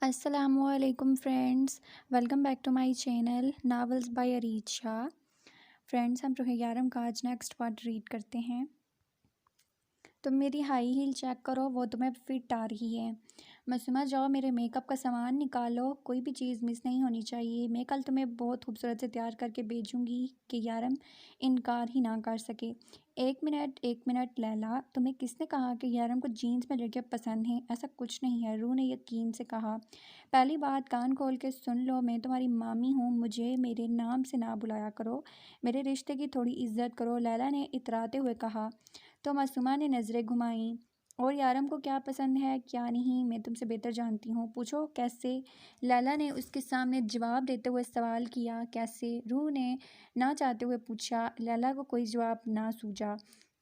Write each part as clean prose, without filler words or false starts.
السلام علیکم friends, welcome back to my channel novels by Areed Shah. Friends, ہم روح یارم کا آج نیکسٹ پارٹ ریڈ کرتے ہیں۔ تم میری ہائی ہیل چیک کرو، وہ تمہیں فٹ آ رہی ہے۔ معصومہ جاؤ میرے میک اپ کا سامان نکالو، کوئی بھی چیز مس نہیں ہونی چاہیے۔ میں کل تمہیں بہت خوبصورت سے تیار کر کے بھیجوں گی کہ یارم انکار ہی نہ کر سکے۔ ایک منٹ لیلا، تمہیں کس نے کہا کہ یارم کو جینس میں لڑکیاں پسند ہیں؟ ایسا کچھ نہیں ہے، روح نے یقین سے کہا۔ پہلی بات کان کھول کے سن لو، میں تمہاری مامی ہوں، مجھے میرے نام سے نہ بلایا کرو، میرے رشتے کی تھوڑی عزت کرو، لیلا نے اتراتے ہوئے کہا۔ تو معصومہ نے نظریں گھمائیں۔ اور یارم کو کیا پسند ہے کیا نہیں میں تم سے بہتر جانتی ہوں، پوچھو کیسے؟ لیلا نے اس کے سامنے جواب دیتے ہوئے سوال کیا۔ کیسے؟ روح نے نہ چاہتے ہوئے پوچھا۔ لیلا کو کوئی جواب نہ سوجا۔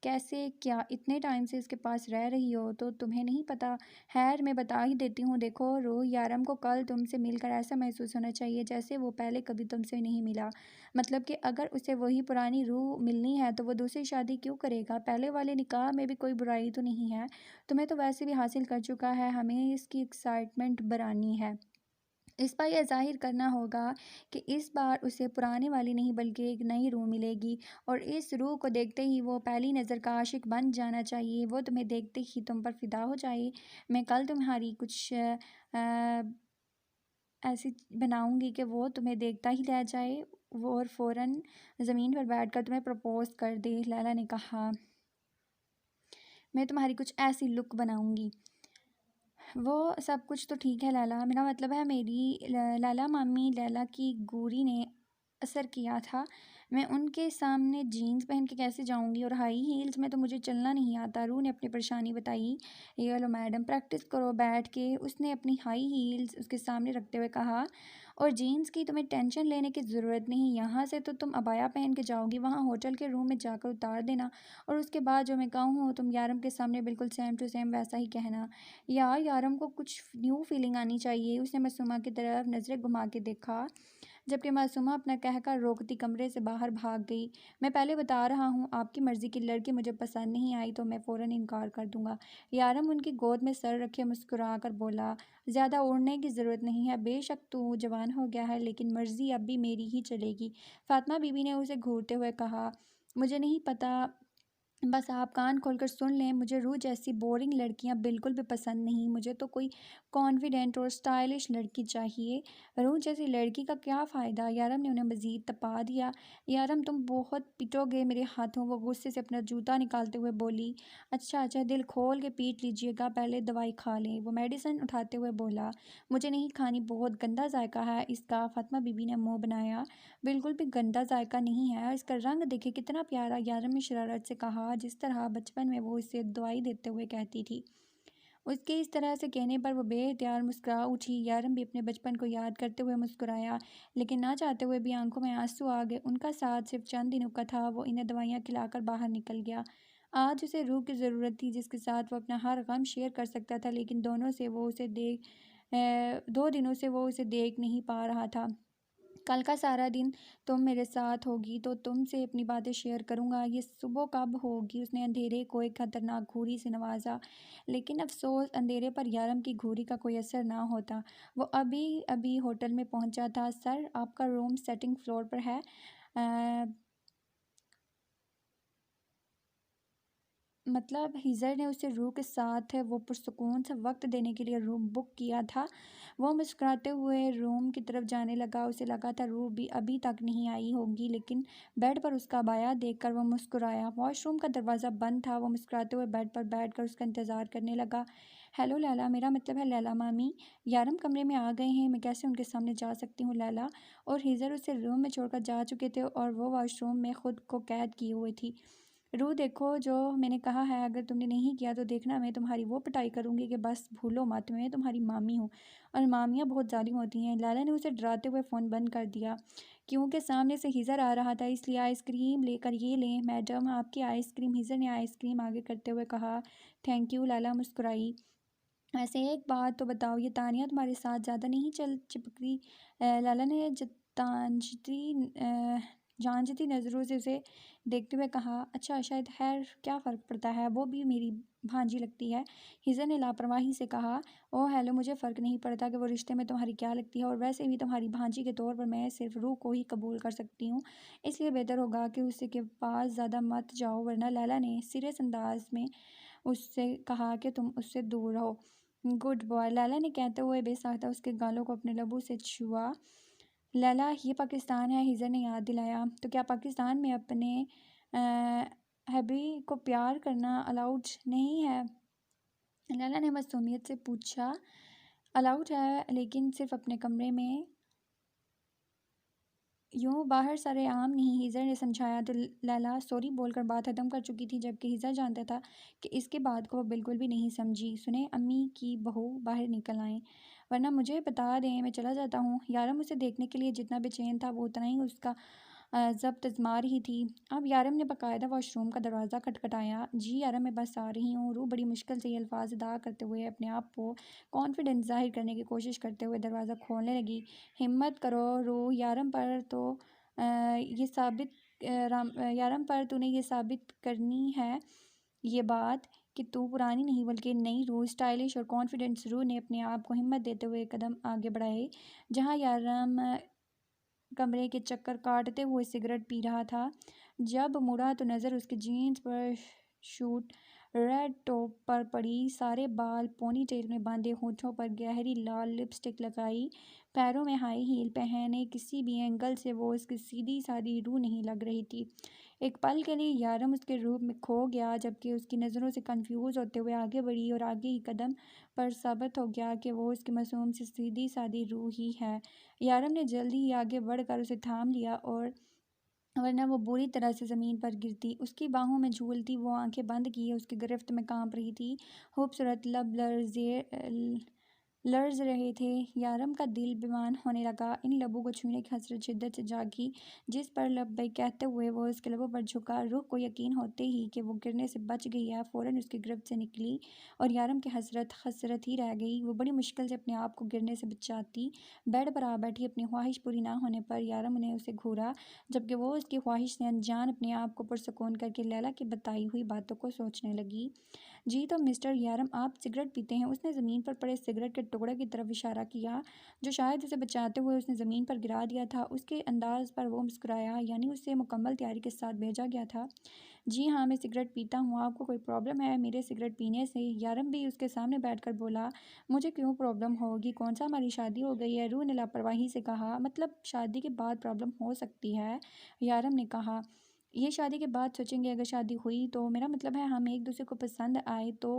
کیسے کیا؟ اتنے ٹائم سے اس کے پاس رہ رہی ہو تو تمہیں نہیں پتا؟ خیر میں بتا ہی دیتی ہوں، دیکھو روح، یارم کو کل تم سے مل کر ایسا محسوس ہونا چاہیے جیسے وہ پہلے کبھی تم سے نہیں ملا۔ مطلب کہ اگر اسے وہی پرانی روح ملنی ہے تو وہ دوسری شادی کیوں کرے گا؟ پہلے والے نکاح میں بھی کوئی برائی تو نہیں ہے، تمہیں تو ویسے بھی حاصل کر چکا ہے، ہمیں اس کی ایکسائٹمنٹ بڑھانی ہے۔ اس پر یہ ظاہر کرنا ہوگا کہ اس بار اسے پرانے والی نہیں بلکہ ایک نئی روح ملے گی، اور اس روح کو دیکھتے ہی وہ پہلی نظر کا عاشق بن جانا چاہیے، وہ تمہیں دیکھتے ہی تم پر فدا ہو جائے۔ میں کل تمہاری کچھ ایسی بناؤں گی کہ وہ تمہیں دیکھتا ہی رہ جائے اور فوراً زمین پر بیٹھ کر تمہیں پرپوز کر دے۔ لیلا نے کہا، میں تمہاری کچھ ایسی لک بناؤں گی۔ وہ سب کچھ تو ٹھیک ہے لیلا، میرا مطلب ہے میری لیلا مامی، لیلا کی گوری نے اثر کیا تھا، میں ان کے سامنے جینز پہن کے کیسے جاؤں گی، اور ہائی ہیلز میں تو مجھے چلنا نہیں آتا۔ روح نے اپنی پریشانی بتائی۔ یہ لو میڈم، پریکٹس کرو بیٹھ کے، اس نے اپنی ہائی ہیلز اس کے سامنے رکھتے ہوئے کہا۔ اور جینز کی تمہیں ٹینشن لینے کی ضرورت نہیں، یہاں سے تو تم عبایا پہن کے جاؤ گی، وہاں ہوٹل کے روم میں جا کر اتار دینا، اور اس کے بعد جو میں کہوں تم یارم کے سامنے بالکل سیم ٹو سیم ویسا ہی کہنا۔ یارم کو کچھ نیو فیلنگ آنی چاہیے۔ اس نے معصومہ کی طرف نظریں گھما کے دیکھا، جبکہ معصومہ اپنا کہہ کر روکتی کمرے سے باہر بھاگ گئی۔ میں پہلے بتا رہا ہوں، آپ کی مرضی کی لڑکی مجھے پسند نہیں آئی تو میں فوراً انکار کر دوں گا۔ یارم ان کی گود میں سر رکھے مسکرا کر بولا، زیادہ اوڑھنے کی ضرورت نہیں ہے، بے شک تو جوان ہو گیا ہے لیکن مرضی اب بھی میری ہی چلے گی۔ فاطمہ بی بی نے اسے گھورتے ہوئے کہا، مجھے نہیں پتا، بس آپ کان کھول کر سن لیں، مجھے روح جیسی بورنگ لڑکیاں بالکل بھی پسند نہیں، مجھے تو کوئی کانفیڈنٹ اور اسٹائلش لڑکی چاہیے۔ روح جیسی لڑکی کا کیا فائدہ؟ یارم نے انہیں مزید تپا دیا۔ یارم تم بہت پٹو گے میرے ہاتھوں، وہ غصے سے اپنا جوتا نکالتے ہوئے بولی۔ اچھا دل کھول کے پیٹ لیجیے گا، پہلے دوائی کھا لیں، وہ میڈیسن اٹھاتے ہوئے بولا۔ مجھے نہیں کھانی، بہت گندا ذائقہ ہے اس کا۔ فاطمہ بی بی نے منہ بنایا۔ بالکل بھی گندا ذائقہ نہیں ہے، اس کا رنگ دیکھے کتنا پیارا، یارم نے شرارت سے کہا، جس طرح بچپن میں وہ اسے دوائی دیتے ہوئے کہتی تھی۔ اس کے اس طرح سے کہنے پر وہ بے اختیار مسکرا اٹھی۔ یارم بھی اپنے بچپن کو یاد کرتے ہوئے مسکرایا، لیکن نہ چاہتے ہوئے بھی آنکھوں میں آنسو آ گئے۔ ان کا ساتھ صرف چند دنوں کا تھا، وہ انہیں دوائیاں کھلا کر باہر نکل گیا۔ آج اسے روح کی ضرورت تھی جس کے ساتھ وہ اپنا ہر غم شیئر کر سکتا تھا، لیکن 2 دنوں سے وہ اسے دیکھ نہیں پا رہا تھا۔ کل کا سارا دن تم میرے ساتھ ہوگی تو تم سے اپنی باتیں شیئر کروں گا۔ یہ صبح کب ہوگی؟ اس نے اندھیرے کو ایک خطرناک گھوری سے نوازا، لیکن افسوس اندھیرے پر یارم کی گھوری کا کوئی اثر نہ ہوتا۔ وہ ابھی ہوٹل میں پہنچا تھا۔ سر، آپ کا روم سیکنڈ فلور پر ہے۔ مطلب ہیزر نے اسے روح کے ساتھ وہ پرسکون سے وقت دینے کے لیے روم بک کیا تھا۔ وہ مسکراتے ہوئے روم کی طرف جانے لگا، اسے لگا تھا روح بھی ابھی تک نہیں آئی ہوگی، لیکن بیڈ پر اس کا عبایا دیکھ کر وہ مسکرایا۔ واش روم کا دروازہ بند تھا، وہ مسکراتے ہوئے بیڈ پر بیٹھ کر اس کا انتظار کرنے لگا۔ ہیلو لیلا، میرا مطلب ہے لیلا مامی، یارم کمرے میں آ گئے ہیں، میں کیسے ان کے سامنے جا سکتی ہوں؟ لیلا اور ہیزر اسے روم میں چھوڑ کر جا چکے تھے اور وہ واش روم میں خود کو قید کیے ہوئے تھی۔ روح دیکھو جو میں نے کہا ہے، اگر تم نے نہیں کیا تو دیکھنا میں تمہاری وہ پٹائی کروں گی کہ بس بھولو مت، میں تمہاری مامی ہوں اور مامیاں بہت ظالم ہوتی ہیں۔ لیلا نے اسے ڈراتے ہوئے فون بند کر دیا۔ کیونکہ سامنے سے ہیزر آ رہا تھا اس لیے آئس کریم لے کر یہ لیں میڈم آپ کی آئس کریم، ہیزر نے آئس کریم آگے کرتے ہوئے کہا۔ تھینک یو، لیلا مسکرائی۔ ایسے ایک بات تو بتاؤ، یہ تانیہ تمہارے ساتھ زیادہ نہیں چپک رہی؟ لیلا نے تانجتی جانچتی نظروں سے اسے دیکھتے ہوئے کہا، اچھا شاید خیر کیا فرق پڑتا ہے، وہ بھی میری بھانجی لگتی ہے۔ ہیزر نے لاپرواہی سے کہا، اوہ ہیلو، مجھے فرق نہیں پڑتا کہ وہ رشتے میں تمہاری کیا لگتی ہے، اور ویسے بھی تمہاری بھانجی کے طور پر میں صرف روح کو ہی قبول کر سکتی ہوں، اس لیے بہتر ہوگا کہ اس کے پاس زیادہ مت جاؤ، ورنہ لیلا نے سیریس انداز میں اس سے کہا کہ تم اس سے دور رہو۔ گڈ بوائے، لیلا نے کہتے ہوئے بے ساختہ اس کے گالوں کو اپنے لبوں سے چھوا۔ لیلا، یہ پاکستان ہے، ہیزر نے یاد دلایا۔ تو کیا پاکستان میں اپنے ہیبی کو پیار کرنا الاؤڈ نہیں ہے؟ لیلا نے معصومیت سے پوچھا۔ الاؤڈ ہے، لیکن صرف اپنے کمرے میں، یوں باہر سر عام نہیں، ہیزر نے سمجھایا۔ تو لیلا سوری بول کر بات ختم کر چکی تھی، جبکہ ہیزر جانتا تھا کہ اس کے بات کو وہ بالکل بھی نہیں سمجھی۔ سنیں، امی کی بہو باہر نکل آئیں، ورنہ مجھے بتا دیں، میں چلا جاتا ہوں۔ یارم اسے دیکھنے کے لیے جتنا بے چین تھا وہ اتنا ہی اس کا ضبط آزما رہی تھی۔ اب یارم نے باقاعدہ واش روم کا دروازہ کھٹکھٹایا۔ جی یارم، میں بس آ رہی ہوں۔ روح بڑی مشکل سے یہ الفاظ ادا کرتے ہوئے اپنے آپ کو کانفیڈنس ظاہر کرنے کی کوشش کرتے ہوئے دروازہ کھولنے لگی۔ ہمت کرو روح، یارم پر تو نے یہ ثابت کرنی ہے یہ بات کہ تو پرانی نہیں بلکہ نئی روح، اسٹائلش اور کانفیڈنٹ روح نے اپنے آپ کو ہمت دیتے ہوئے قدم آگے بڑھائے۔ جہاں یارم کمرے کے چکر کاٹتے ہوئے سگریٹ پی رہا تھا، جب مڑا تو نظر اس کے جینز پر شوٹ ریڈ ٹاپ پر پڑی۔ سارے بال پونی ٹیل میں باندھے، ہونٹوں پر گہری لال لپسٹک لگائی، پیروں میں ہائی ہیل پہنے، کسی بھی اینگل سے وہ اس کی سیدھی سادی روح نہیں لگ رہی تھی۔ ایک پل کے لیے یارم اس کے روپ میں کھو گیا، جبکہ اس کی نظروں سے کنفیوز ہوتے ہوئے آگے بڑھی اور آگے ہی قدم پر ثابت ہو گیا کہ وہ اس کی معصوم سی سیدھی سادی روح ہی ہے۔ یارم نے جلدی ہی آگے بڑھ کر اسے تھام لیا، اور ورنہ وہ بری طرح سے زمین پر گرتی۔ اس کی باہوں میں جھولتی وہ آنکھیں بند کیے اس کی گرفت میں کانپ رہی تھی، خوبصورت لب لرز رہے تھے۔ یارم کا دل بیمان ہونے لگا، ان لبوں کو چھونے کی حسرت شدت سے جاگی، جس پر لبیک کہتے ہوئے وہ اس کے لبوں پر جھکا۔ روح کو یقین ہوتے ہی کہ وہ گرنے سے بچ گئی ہے، فوراً اس کی گرفت سے نکلی، اور یارم کی حسرت ہی رہ گئی۔ وہ بڑی مشکل سے اپنے آپ کو گرنے سے بچاتی بیڈ پر آ بیٹھی۔ اپنی خواہش پوری نہ ہونے پر یارم نے اسے گھورا، جبکہ وہ اس کی خواہش سے انجان اپنے آپ کو پرسکون کر کے لیلا کی بتائی ہوئی باتوں کو سوچنے لگی۔ جی تو مسٹر یارم، آپ سگریٹ پیتے ہیں؟ اس نے زمین پر پڑے سگریٹ کے ٹکڑے کی طرف اشارہ کیا، جو شاید اسے بچاتے ہوئے اس نے زمین پر گرا دیا تھا۔ اس کے انداز پر وہ مسکرایا، یعنی اسے مکمل تیاری کے ساتھ بھیجا گیا تھا۔ جی ہاں، میں سگریٹ پیتا ہوں۔ آپ کو کوئی پرابلم ہے میرے سگریٹ پینے سے؟ یارم بھی اس کے سامنے بیٹھ کر بولا۔ مجھے کیوں پرابلم ہوگی؟ کون سا ہماری شادی ہو گئی ہے؟ روح نے لاپرواہی سے کہا۔ مطلب شادی کے بعد پرابلم ہو سکتی ہے، یارم نے کہا۔ یہ شادی کے بعد سوچیں گے، اگر شادی ہوئی تو؟ میرا مطلب ہے ہم ایک دوسرے کو پسند آئے تو۔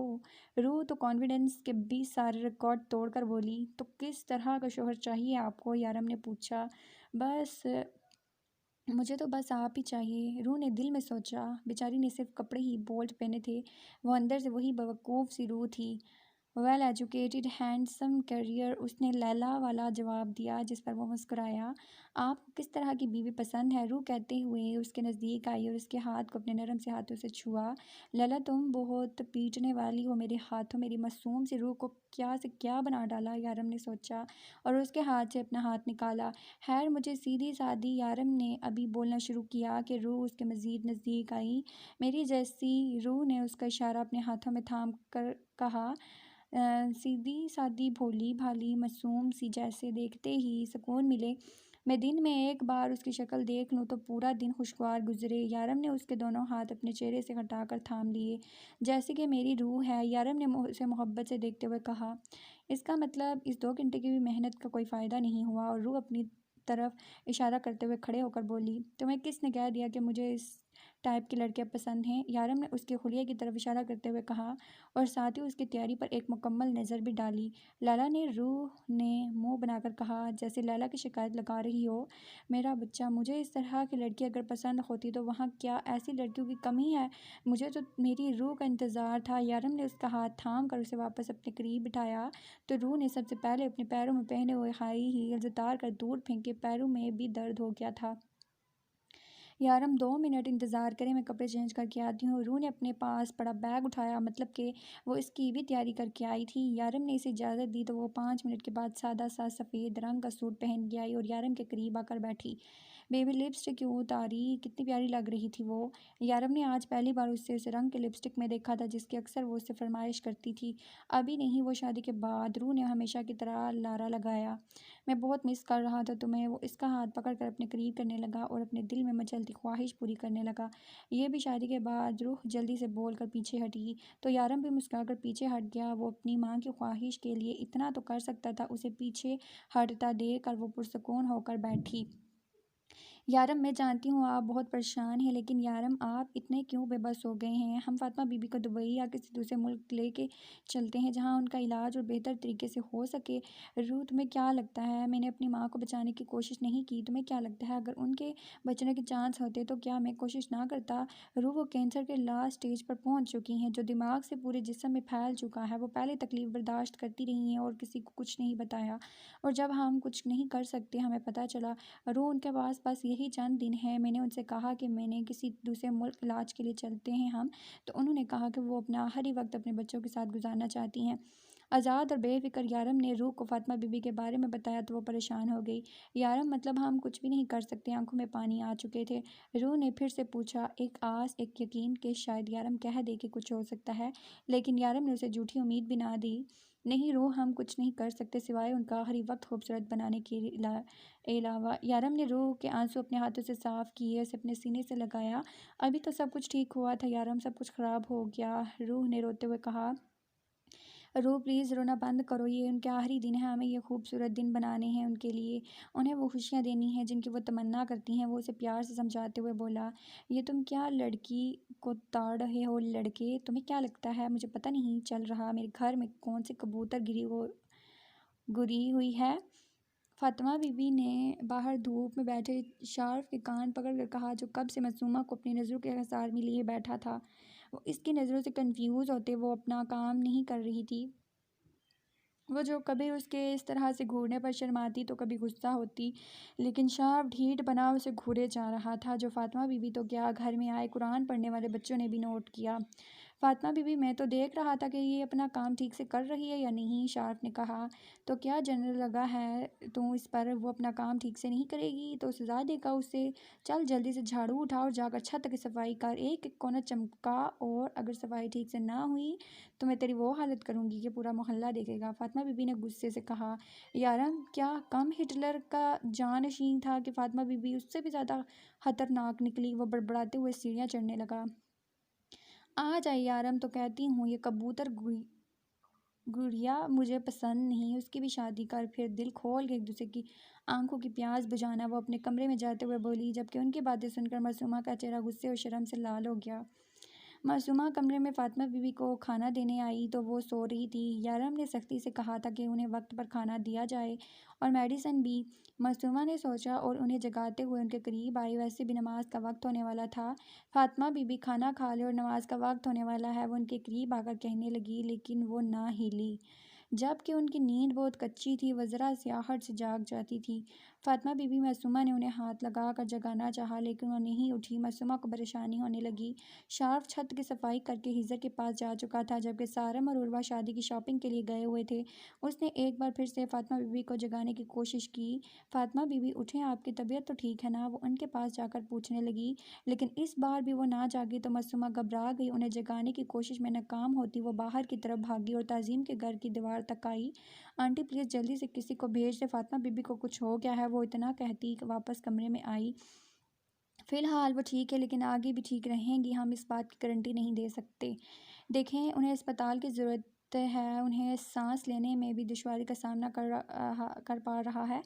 روح تو کانفیڈنس کے بھی سارے ریکارڈ توڑ کر بولی۔ تو کس طرح کا شوہر چاہیے آپ کو؟ یارم نے پوچھا۔ مجھے تو بس آپ ہی چاہیے، روح نے دل میں سوچا۔ بیچاری نے صرف کپڑے ہی بولٹ پہنے تھے، وہ اندر سے وہی بیوقوف سی روح تھی۔ ویل ایجوکیٹڈ، ہینڈسم، کیریئر، اس نے لیلا والا جواب دیا، جس پر وہ مسکرایا۔ آپ کو کس طرح کی بیوی پسند ہے؟ روح کہتے ہوئے اس کے نزدیک آئی اور اس کے ہاتھ کو اپنے نرم سے ہاتھوں سے چھوا۔ لیلا، تم بہت پیٹنے والی ہو، میرے ہاتھوں میری معصوم سی روح کو کیا سے کیا بنا ڈالا، یارم نے سوچا، اور اس کے ہاتھ سے اپنا ہاتھ نکالا۔ خیر مجھے سیدھی سادی، یارم نے ابھی بولنا شروع کیا کہ روح اس کے مزید نزدیک آئی۔ میری جیسی، روح نے اس کا اشارہ اپنے ہاتھوں میں تھام کر کہا، سیدھی سادی، بھولی بھالی، معصوم سی، جیسے دیکھتے ہی سکون ملے۔ میں دن میں ایک بار اس کی شکل دیکھ لوں تو پورا دن خوشگوار گزرے۔ یارم نے اس کے دونوں ہاتھ اپنے چہرے سے ہٹا کر تھام لیے۔ جیسے کہ میری روح ہے، یارم نے اسے محبت سے دیکھتے ہوئے کہا۔ اس کا مطلب اس 2 گھنٹے کی بھی محنت کا کوئی فائدہ نہیں ہوا؟ اور روح اپنی طرف اشارہ کرتے ہوئے کھڑے ہو کر بولی۔ تمہیں کس نے کہہ دیا کہ مجھے اس ٹائپ کی لڑکیاں پسند ہیں؟ یارم نے اس کے خلیے کی طرف اشارہ کرتے ہوئے کہا، اور ساتھ ہی اس کی تیاری پر ایک مکمل نظر بھی ڈالی۔ لیلا نے، روح نے منہ بنا کر کہا، جیسے لیلا کی شکایت لگا رہی ہو۔ میرا بچہ، مجھے اس طرح کی لڑکی اگر پسند ہوتی تو وہاں کیا ایسی لڑکیوں کی کمی ہے؟ مجھے تو میری روح کا انتظار تھا۔ یارم نے اس کا ہاتھ تھام کر اسے واپس اپنے قریب بٹھایا تو روح نے سب سے پہلے اپنے پیروں میں پہنے ہوئے ہائی ہیلز اتار کر دور پھینکے۔ پیروں میں بھی درد ہو گیا تھا۔ یارم 2 منٹ انتظار کریں، میں کپڑے چینج کر کے آتی ہوں۔ روح نے اپنے پاس پڑا بیگ اٹھایا، مطلب کہ وہ اس کی بھی تیاری کر کے آئی تھی۔ یارم نے اسے اجازت دی تو وہ 5 منٹ کے بعد سادہ سا سفید رنگ کا سوٹ پہن کے آئی اور یارم کے قریب آ کر بیٹھی۔ بیبی لپسٹک کیوں اتاری، کتنی پیاری لگ رہی تھی وہ۔ یارم نے آج پہلی بار اسے اس رنگ کے لپسٹک میں دیکھا تھا جس کی اکثر وہ اسے فرمائش کرتی تھی۔ ابھی نہیں، وہ شادی کے بعد۔ روح نے ہمیشہ کی طرح لارا لگایا۔ میں بہت مس کر رہا تھا تمہیں۔ وہ اس کا ہاتھ پکڑ کر اپنے قریب کرنے لگا اور اپنے دل میں مچلتی خواہش پوری کرنے لگا۔ یہ بھی شادی کے بعد؟ روح جلدی سے بول کر پیچھے ہٹی تو یارم بھی مسکرا کر پیچھے ہٹ گیا۔ وہ اپنی ماں کی خواہش کے لیے اتنا تو کر سکتا تھا۔ اسے پیچھے ہٹتا دیکھ کر وہ پرسکون ہو کر بیٹھی۔ یارم، میں جانتی ہوں آپ بہت پریشان ہیں، لیکن یارم آپ اتنے کیوں بے بس ہو گئے ہیں؟ ہم فاطمہ بی بی کو دبئی یا کسی دوسرے ملک لے کے چلتے ہیں جہاں ان کا علاج اور بہتر طریقے سے ہو سکے۔ روح، تمہیں کیا لگتا ہے میں نے اپنی ماں کو بچانے کی کوشش نہیں کی؟ تمہیں کیا لگتا ہے اگر ان کے بچنے کے چانس ہوتے تو کیا میں کوشش نہ کرتا؟ روح، وہ کینسر کے لاسٹ سٹیج پر پہنچ چکی ہیں، جو دماغ سے پورے جسم میں پھیل چکا ہے۔ وہ پہلے تکلیف برداشت کرتی رہی ہیں اور کسی کو کچھ نہیں بتایا، اور جب ہم کچھ نہیں کر سکتے ہمیں پتہ چلا۔ روح، ان کے پاس بس یہی چند دن ہیں۔ میں نے ان سے کہا کہ میں نے کسی دوسرے ملک علاج کے لیے چلتے ہیں ہم، تو انہوں نے کہا کہ وہ اپنا آخری وقت اپنے بچوں کے ساتھ گزارنا چاہتی ہیں۔ آزاد اور بے فکر یارم نے روح کو فاطمہ بی بی کے بارے میں بتایا تو وہ پریشان ہو گئی۔ یارم، مطلب ہم کچھ بھی نہیں کر سکتے؟ آنکھوں میں پانی آ چکے تھے۔ روح نے پھر سے پوچھا، ایک آس، ایک یقین کہ شاید یارم کہہ دے کہ کچھ ہو سکتا ہے، لیکن یارم نے اسے جھوٹی امید بھی نہ دی۔ نہیں روح، ہم کچھ نہیں کر سکتے سوائے ان کا آخری وقت خوبصورت بنانے کے علاوہ۔ یارم نے روح کے آنسو اپنے ہاتھوں سے صاف کیے، اسے اپنے سینے سے لگایا۔ ابھی تو سب کچھ ٹھیک ہوا تھا یارم، سب کچھ خراب ہو گیا۔ روح نے روتے ہوئے کہا۔ روح پلیز رونا بند کرو، یہ ان کے آخری دن ہیں، ہمیں یہ خوبصورت دن بنانے ہیں ان کے لیے، انہیں وہ خوشیاں دینی ہیں جن کی وہ تمنا کرتی ہیں۔ وہ اسے پیار سے سمجھاتے ہوئے بولا، یہ تم کیا لڑکی کو تاڑ رہے ہو لڑکے؟ تمہیں کیا لگتا ہے مجھے پتہ نہیں چل رہا میرے گھر میں کون سے کبوتر گری ہوئی ہے؟ فاطمہ بی بی نے باہر دھوپ میں بیٹھے شارف کے کان پکڑ کر کہا، جو کب سے معصومہ کو اپنی نظروں کے حصار میں لیے بیٹھا تھا۔ وہ اس کی نظروں سے کنفیوز ہوتے، وہ اپنا کام نہیں کر رہی تھی۔ وہ جو کبھی اس کے اس طرح سے گھورنے پر شرماتی تو کبھی غصہ ہوتی، لیکن شارف ڈھیٹ بنا اسے گھورے جا رہا تھا۔ جو فاطمہ بی بی تو کیا، گھر میں آئے قرآن پڑھنے والے بچوں نے بھی نوٹ کیا۔ فاطمہ بی بی، میں تو دیکھ رہا تھا کہ یہ اپنا کام ٹھیک سے کر رہی ہے یا نہیں، شارف نے کہا۔ تو کیا جنرل لگا ہے تو اس پر وہ اپنا کام ٹھیک سے نہیں کرے گی تو سزا دے گا اسے۔ چل جلدی سے جھاڑو اٹھا اور جا کر چھت کی صفائی کر، ایک ایک کونا چمکا، اور اگر صفائی ٹھیک سے نہ ہوئی تو میں تیری وہ حالت کروں گی کہ پورا محلہ دیکھے گا۔ فاطمہ بی بی نے غصے سے کہا۔ یارم کیا کم ہٹلر کا جانشین تھا کہ فاطمہ بی بی اس سے بھی زیادہ خطرناک نکلی۔ وہ بڑبڑاتے ہوئے سیڑھیاں چڑھنے لگا۔ آ جائے یارم تو کہتی ہوں، یہ کبوتر گڑیا مجھے پسند نہیں، اس کی بھی شادی کر، پھر دل کھول کے ایک دوسرے کی آنکھوں کی پیاس بجھانا۔ وہ اپنے کمرے میں جاتے ہوئے بولی، جبکہ ان کی باتیں سن کر معصومہ کا چہرہ غصے اور شرم سے لال ہو گیا۔ معصومہ کمرے میں فاطمہ بی بی کو کھانا دینے آئی تو وہ سو رہی تھی۔ یارم نے سختی سے کہا تھا کہ انہیں وقت پر کھانا دیا جائے اور میڈیسن بھی۔ معصومہ نے سوچا اور انہیں جگاتے ہوئے ان کے قریب آئی۔ ویسے بھی نماز کا وقت ہونے والا تھا۔ فاطمہ بی بی، کھانا کھا لے اور نماز کا وقت ہونے والا ہے، وہ ان کے قریب آ کر کہنے لگی، لیکن وہ نہ ہلی۔ جب کہ ان کی نیند بہت کچی تھی، وہ ذرا سی آہٹ سے جاگ جاتی تھی۔ فاطمہ بی بی، معصومہ نے انہیں ہاتھ لگا کر جگانا چاہا لیکن وہ نہیں اٹھی۔ معصومہ کو پریشانی ہونے لگی۔ شارف چھت کی صفائی کر کے ہیزر کے پاس جا چکا تھا، جبکہ سارم اور عروہ شادی کی شاپنگ کے لیے گئے ہوئے تھے۔ اس نے ایک بار پھر سے فاطمہ بی بی کو جگانے کی کوشش کی۔ فاطمہ بی بی اٹھیں، آپ کی طبیعت تو ٹھیک ہے نا؟ وہ ان کے پاس جا کر پوچھنے لگی، لیکن اس بار بھی وہ نہ جاگی تو معصومہ گھبرا گئی۔ انہیں جگانے کی کوشش میں ناکام ہوتی وہ باہر کی طرف بھاگی اور تعظیم کے گھر کی دیوار تک آئی۔ آنٹی پلیز جلدی سے کسی کو بھیج دیں، فاطمہ بی بی کو کچھ ہو گیا ہے، وہ اتنا کہتی واپس کمرے میں آئی۔ فی الحال وہ ٹھیک ہے لیکن آگے بھی ٹھیک رہیں گی، ہم اس بات کی گارنٹی نہیں دے سکتے۔ دیکھیں، انہیں اسپتال کی ضرورت ہے، انہیں سانس لینے میں بھی دشواری کا سامنا کر پا رہا ہے۔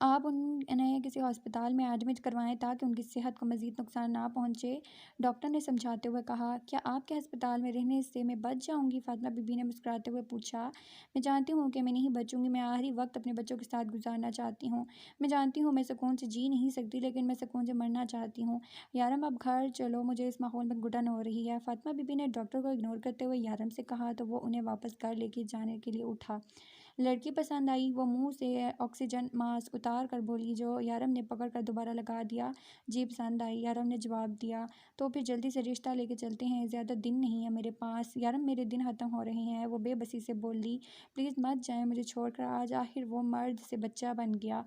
آپ انہیں کسی ہسپتال میں ایڈمٹ کروائیں تاکہ ان کی صحت کو مزید نقصان نہ پہنچے، ڈاکٹر نے سمجھاتے ہوئے کہا۔ کیا آپ کے ہسپتال میں رہنے سے میں بچ جاؤں گی؟ فاطمہ بی بی نے مسکراتے ہوئے پوچھا۔ میں جانتی ہوں کہ میں نہیں بچوں گی، میں آخری وقت اپنے بچوں کے ساتھ گزارنا چاہتی ہوں۔ میں جانتی ہوں میں سکون سے جی نہیں سکتی، لیکن میں سکون سے مرنا چاہتی ہوں۔ یارم اب گھر چلو، مجھے اس ماحول میں گھٹن ہو رہی ہے، فاطمہ بی بی نے ڈاکٹر کو اگنور کرتے ہوئے یارم سے کہا تو وہ انہیں واپس گھر لے کے جانے کے لیے اٹھا۔ لڑکی پسند آئی؟ وہ منہ سے آکسیجن ماسک اتار کر بولی، جو یارم نے پکڑ کر دوبارہ لگا دیا۔ جی پسند آئی، یارم نے جواب دیا۔ تو پھر جلدی سے رشتہ لے کے چلتے ہیں، زیادہ دن نہیں ہے میرے پاس۔ یارم میرے دن ختم ہو رہے ہیں، وہ بے بسی سے بولی، پلیز مت جائیں مجھے چھوڑ کر آج، آخر وہ مرد سے بچہ بن گیا۔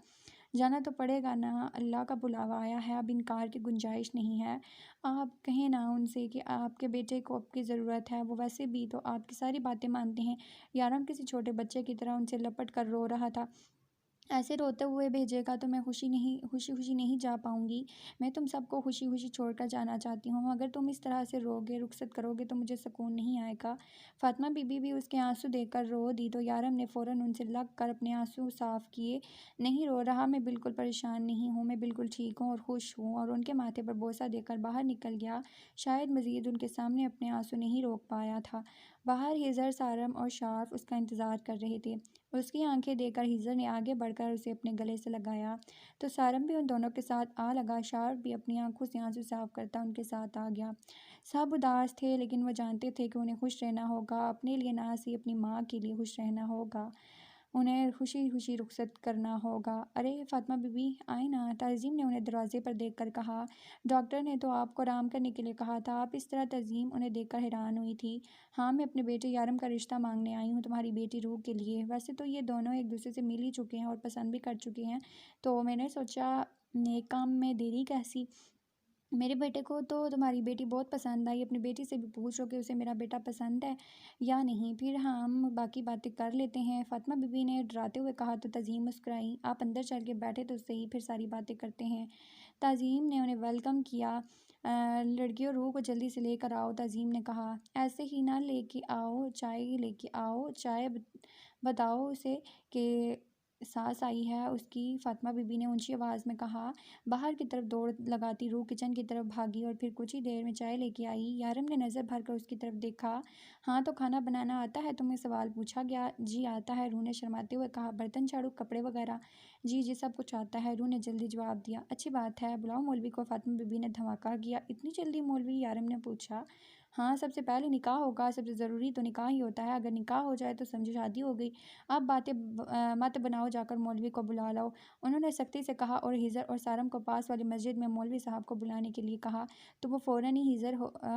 جانا تو پڑے گا نا، اللہ کا بلاوا آیا ہے، اب انکار کی گنجائش نہیں ہے۔ آپ کہیں نا ان سے کہ آپ کے بیٹے کو آپ کی ضرورت ہے، وہ ویسے بھی تو آپ کی ساری باتیں مانتے ہیں۔ یارم کسی چھوٹے بچے کی طرح ان سے لپٹ کر رو رہا تھا۔ ایسے روتے ہوئے بھیجے گا تو میں خوشی خوشی نہیں جا پاؤں گی۔ میں تم سب کو خوشی خوشی چھوڑ کر جانا چاہتی ہوں، اگر تم اس طرح سے روگے رخصت کرو گے تو مجھے سکون نہیں آئے گا۔ فاطمہ بی بی بھی اس کے آنسو دیکھ کر رو دی تو یارم نے فوراً ان سے لگ کر اپنے آنسو صاف کیے۔ نہیں رو رہا، میں بالکل پریشان نہیں ہوں، میں بالکل ٹھیک ہوں اور خوش ہوں، اور ان کے ماتھے پر بوسہ دے کر باہر نکل گیا۔ شاید مزید ان کے سامنے اپنے آنسو نہیں روک پایا تھا۔ باہر ہیزر، سارم اور شارف اس کا انتظار کر رہے تھے۔ اس کی آنکھیں دیکھ کر ہیزر نے آگے بڑھ کر اسے اپنے گلے سے لگایا تو سارم بھی ان دونوں کے ساتھ آ لگا۔ شارف بھی اپنی آنکھوں سے آنسو صاف کرتا ان کے ساتھ آ گیا۔ سب اداس تھے لیکن وہ جانتے تھے کہ انہیں خوش رہنا ہوگا، اپنے لیے نہ صرف اپنی ماں کے لیے خوش رہنا ہوگا، انہیں خوشی خوشی رخصت کرنا ہوگا۔ ارے فاطمہ بی بی آئیں نا، تعظیم نے انہیں دروازے پر دیکھ کر کہا۔ ڈاکٹر نے تو آپ کو آرام کرنے کے لیے کہا تھا، آپ اس طرح؟ تعظیم انہیں دیکھ کر حیران ہوئی تھی۔ ہاں، میں اپنے بیٹے یارم کا رشتہ مانگنے آئی ہوں، تمہاری بیٹی روح کے لیے۔ ویسے تو یہ دونوں ایک دوسرے سے مل ہی چکے ہیں اور پسند بھی کر چکے ہیں، تو میں نے سوچا نیک کام میں دیری کیسی۔ میرے بیٹے کو تو تمہاری بیٹی بہت پسند آئی، اپنی بیٹی سے بھی پوچھ لو کہ اسے میرا بیٹا پسند ہے یا نہیں، پھر ہم باقی باتیں کر لیتے ہیں، فاطمہ بی بی نے ڈراتے ہوئے کہا تو تعظیم مسکرائی۔ آپ اندر چل کے بیٹھے تو صحیح، پھر ساری باتیں کرتے ہیں۔ تعظیم نے انہیں ویلکم کیا۔ لڑکیوں روح کو جلدی سے لے کر آؤ، تعظیم نے کہا۔ ایسے ہی نہ لے کے آؤ، چائے لے کے آؤ، چائے بتاؤ اسے کہ ساس آئی ہے اس کی، فاطمہ بی بی نے اونچی آواز میں کہا۔ باہر کی طرف دوڑ لگاتی روح کچن کی طرف بھاگی اور پھر کچھ ہی دیر میں چائے لے کے آئی۔ یارم نے نظر بھر کر اس کی طرف دیکھا۔ ہاں تو کھانا بنانا آتا ہے تمہیں؟ سوال پوچھا گیا۔ جی آتا ہے، روح نے شرماتے ہوئے کہا۔ برتن جھاڑو، کپڑے وغیرہ؟ جی جی سب کچھ آتا ہے، روح نے جلدی جواب دیا۔ اچھی بات ہے، بلاؤ مولوی کو، فاطمہ بی بی نے دھماکہ کیا۔ اتنی جلدی مولوی؟ یارم نے پوچھا۔ ہاں، سب سے پہلے نکاح ہوگا، سب سے ضروری تو نکاح ہی ہوتا ہے، اگر نکاح ہو جائے تو سمجھو شادی ہو گئی۔ اب باتیں مت بناؤ، جا کر مولوی کو بلا لاؤ، انہوں نے سختی سے کہا، اور ہیزر اور سارم کو پاس والی مسجد میں مولوی صاحب کو بلانے کے لیے کہا تو وہ فوراً ہی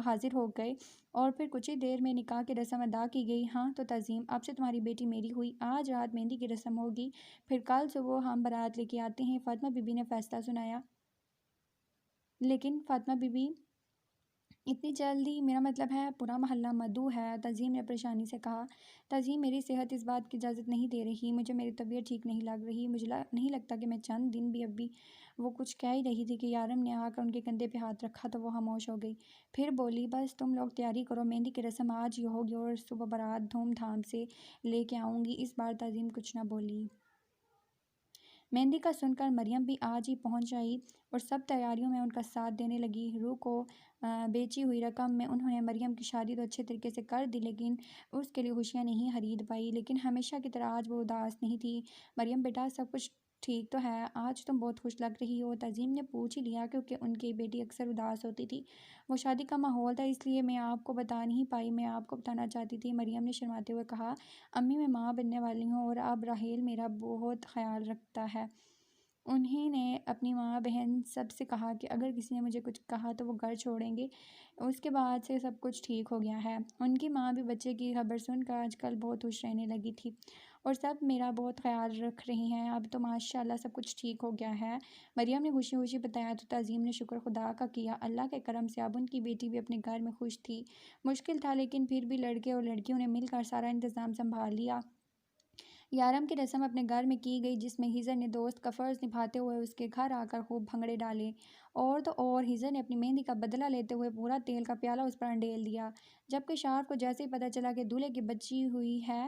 حاضر ہو گئے اور پھر کچھ ہی دیر میں نکاح کی رسم ادا کی گئی۔ ہاں تو تعظیم، اب سے تمہاری بیٹی میری ہوئی، آج رات مہندی کی رسم ہوگی، پھر کل صبح ہم بارات لے کے آتے ہیں، فاطمہ بی بی نے فیصلہ سنایا۔ لیکن فاطمہ بی بی اتنی جلدی؟ میرا مطلب ہے پورا محلہ مدعو ہے، تعظیم نے پریشانی سے کہا۔ تعظیم، میری صحت اس بات کی اجازت نہیں دے رہی، مجھے میری طبیعت ٹھیک نہیں لگ رہی، مجھے نہیں لگتا کہ میں چند دن بھی ابھی وہ کچھ کہہ ہی رہی تھی کہ یارم نے آ کر ان کے کندھے پہ ہاتھ رکھا تو وہ خاموش ہو گئی، پھر بولی، بس تم لوگ تیاری کرو، مہندی کی رسم آج ہی ہوگی اور صبح بارات دھوم دھام سے لے کے آؤں گی۔ اس بار تعظیم کچھ نہ بولی۔ مہندی کا سن کر مریم بھی آج ہی پہنچ آئی اور سب تیاریوں میں ان کا ساتھ دینے لگی۔ روح کو بیچی ہوئی رقم میں انہوں نے مریم کی شادی تو اچھے طریقے سے کر دی لیکن اس کے لیے خوشیاں نہیں خرید پائی، لیکن ہمیشہ کی طرح آج وہ اداس نہیں تھی۔ مریم بیٹا، سب کچھ ٹھیک تو ہے؟ آج تم بہت خوش لگ رہی ہو، تعظیم نے پوچھ ہی لیا کیونکہ ان کی بیٹی اکثر اداس ہوتی تھی۔ وہ شادی کا ماحول تھا اس لیے میں آپ کو بتا نہیں پائی، میں آپ کو بتانا چاہتی تھی، مریم نے شرماتے ہوئے کہا۔ امی، میں ماں بننے والی ہوں اور اب راحیل میرا بہت خیال رکھتا ہے۔ انہیں نے اپنی ماں بہن سب سے کہا کہ اگر کسی نے مجھے کچھ کہا تو وہ گھر چھوڑیں گے۔ اس کے بعد سے سب کچھ ٹھیک ہو گیا ہے۔ ان کی ماں بھی بچے کی خبر سن کر آج کل بہت خوش رہنے لگی تھی اور سب میرا بہت خیال رکھ رہی ہیں، اب تو ماشاءاللہ سب کچھ ٹھیک ہو گیا ہے، مریم نے خوشی خوشی بتایا تو تعظیم نے شکر خدا کا کیا، اللہ کے کرم سے اب ان کی بیٹی بھی اپنے گھر میں خوش تھی۔ مشکل تھا لیکن پھر بھی لڑکے اور لڑکیوں نے مل کر سارا انتظام سنبھال لیا۔ یارم کی رسم اپنے گھر میں کی گئی جس میں ہیزر نے دوست کا فرض نبھاتے ہوئے اس کے گھر آ کر خوب بھنگڑے ڈالے، اور تو اور ہیزر نے اپنی مہندی کا بدلہ لیتے ہوئے پورا تیل کا پیالہ اس پر انڈیل دیا، جبکہ شارف کو جیسے ہی پتہ چلا کہ دولہے کی بچی ہوئی ہے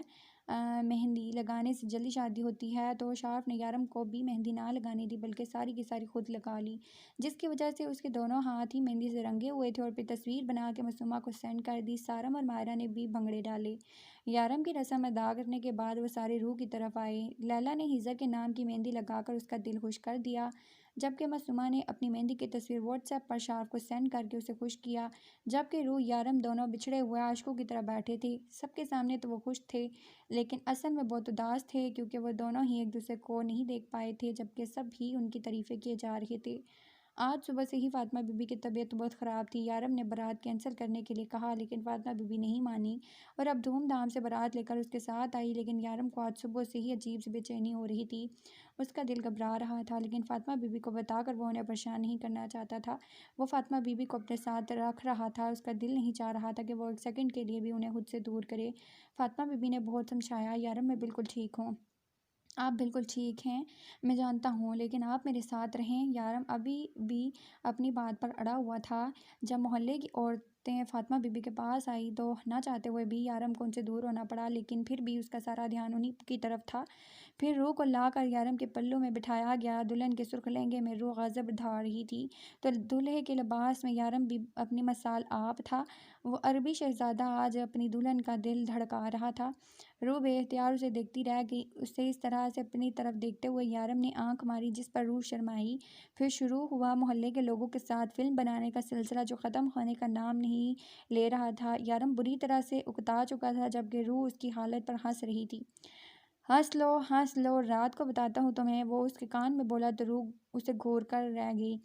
مہندی لگانے سے جلدی شادی ہوتی ہے تو شارف نے یارم کو بھی مہندی نہ لگانے دی بلکہ ساری کی ساری خود لگا لی، جس کی وجہ سے اس کے دونوں ہاتھ ہی مہندی سے رنگے ہوئے تھے اور پھر تصویر بنا کے معصومہ کو سینڈ کر دی۔ سارم اور مائرہ نے بھی بھنگڑے ڈالے۔ یارم کی رسم ادا کرنے کے بعد وہ سارے روح کی طرف آئے۔ لیلا نے ہیزر کے نام کی مہندی لگا کر اس کا دل خوش کر دیا، جبکہ معصومہ نے اپنی مہندی کی تصویر واٹس ایپ پر شارف کو سینڈ کر کے اسے خوش کیا، جبکہ روح یارم دونوں بچھڑے ہوئے عاشقوں کی طرح بیٹھے تھے۔ سب کے سامنے تو وہ خوش تھے لیکن اصل میں بہت اداس تھے کیونکہ وہ دونوں ہی ایک دوسرے کو نہیں دیکھ پائے تھے، جبکہ سب ہی ان کی تعریفیں کیے جا رہے تھے۔ آج صبح سے ہی فاطمہ بی بی کی طبیعت بہت خراب تھی۔ یارم نے بارات کینسل کرنے کے لیے کہا لیکن فاطمہ بی بی نہیں مانی اور اب دھوم دھام سے بارات لے کر اس کے ساتھ آئی، لیکن یارم کو آج صبح سے ہی عجیب سی بے چینی ہو رہی تھی۔ اس کا دل گھبرا رہا تھا، لیکن فاطمہ بی بی کو بتا کر وہ انہیں پریشان نہیں کرنا چاہتا تھا۔ وہ فاطمہ بی بی کو اپنے ساتھ رکھ رہا تھا، اس کا دل نہیں چاہ رہا تھا کہ وہ ایک سیکنڈ کے لیے بھی انہیں خود سے دور کرے۔ فاطمہ بی بی نے بہت سمجھایا، یارم میں بالکل ٹھیک ہوں، آپ بالکل ٹھیک ہیں، میں جانتا ہوں، لیکن آپ میرے ساتھ رہیں۔ یارم ابھی بھی اپنی بات پر اڑا ہوا تھا۔ جب محلے کی عورتیں فاطمہ بی بی کے پاس آئی تو نہ چاہتے ہوئے بھی یارم کو ان سے دور ہونا پڑا، لیکن پھر بھی اس کا سارا دھیان انہی کی طرف تھا۔ پھر روح کو لا کر یارم کے پلوں میں بٹھایا گیا۔ دلہن کے سرخ لہنگے میں روح غضب دھار رہی تھی تو دولہے کے لباس میں یارم بھی اپنی مثال آپ تھا۔ وہ عربی شہزادہ آج اپنی دلہن کا دل دھڑکا رہا تھا۔ روح بے اختیار اسے دیکھتی رہ گئی۔ اسے اس طرح سے اپنی طرف دیکھتے ہوئے یارم نے آنکھ ماری، جس پر روح شرمائی۔ پھر شروع ہوا محلے کے لوگوں کے ساتھ فلم بنانے کا سلسلہ جو ختم ہونے کا نام نہیں لے رہا تھا۔ یارم بری طرح سے اکتا چکا تھا، جبکہ روح اس کی حالت پر ہنس رہی تھی۔ ہنس لو، رات کو بتاتا ہوں تمہیں، وہ اس کے کان میں بولا تو روح اسے گھور کر رہ گئی۔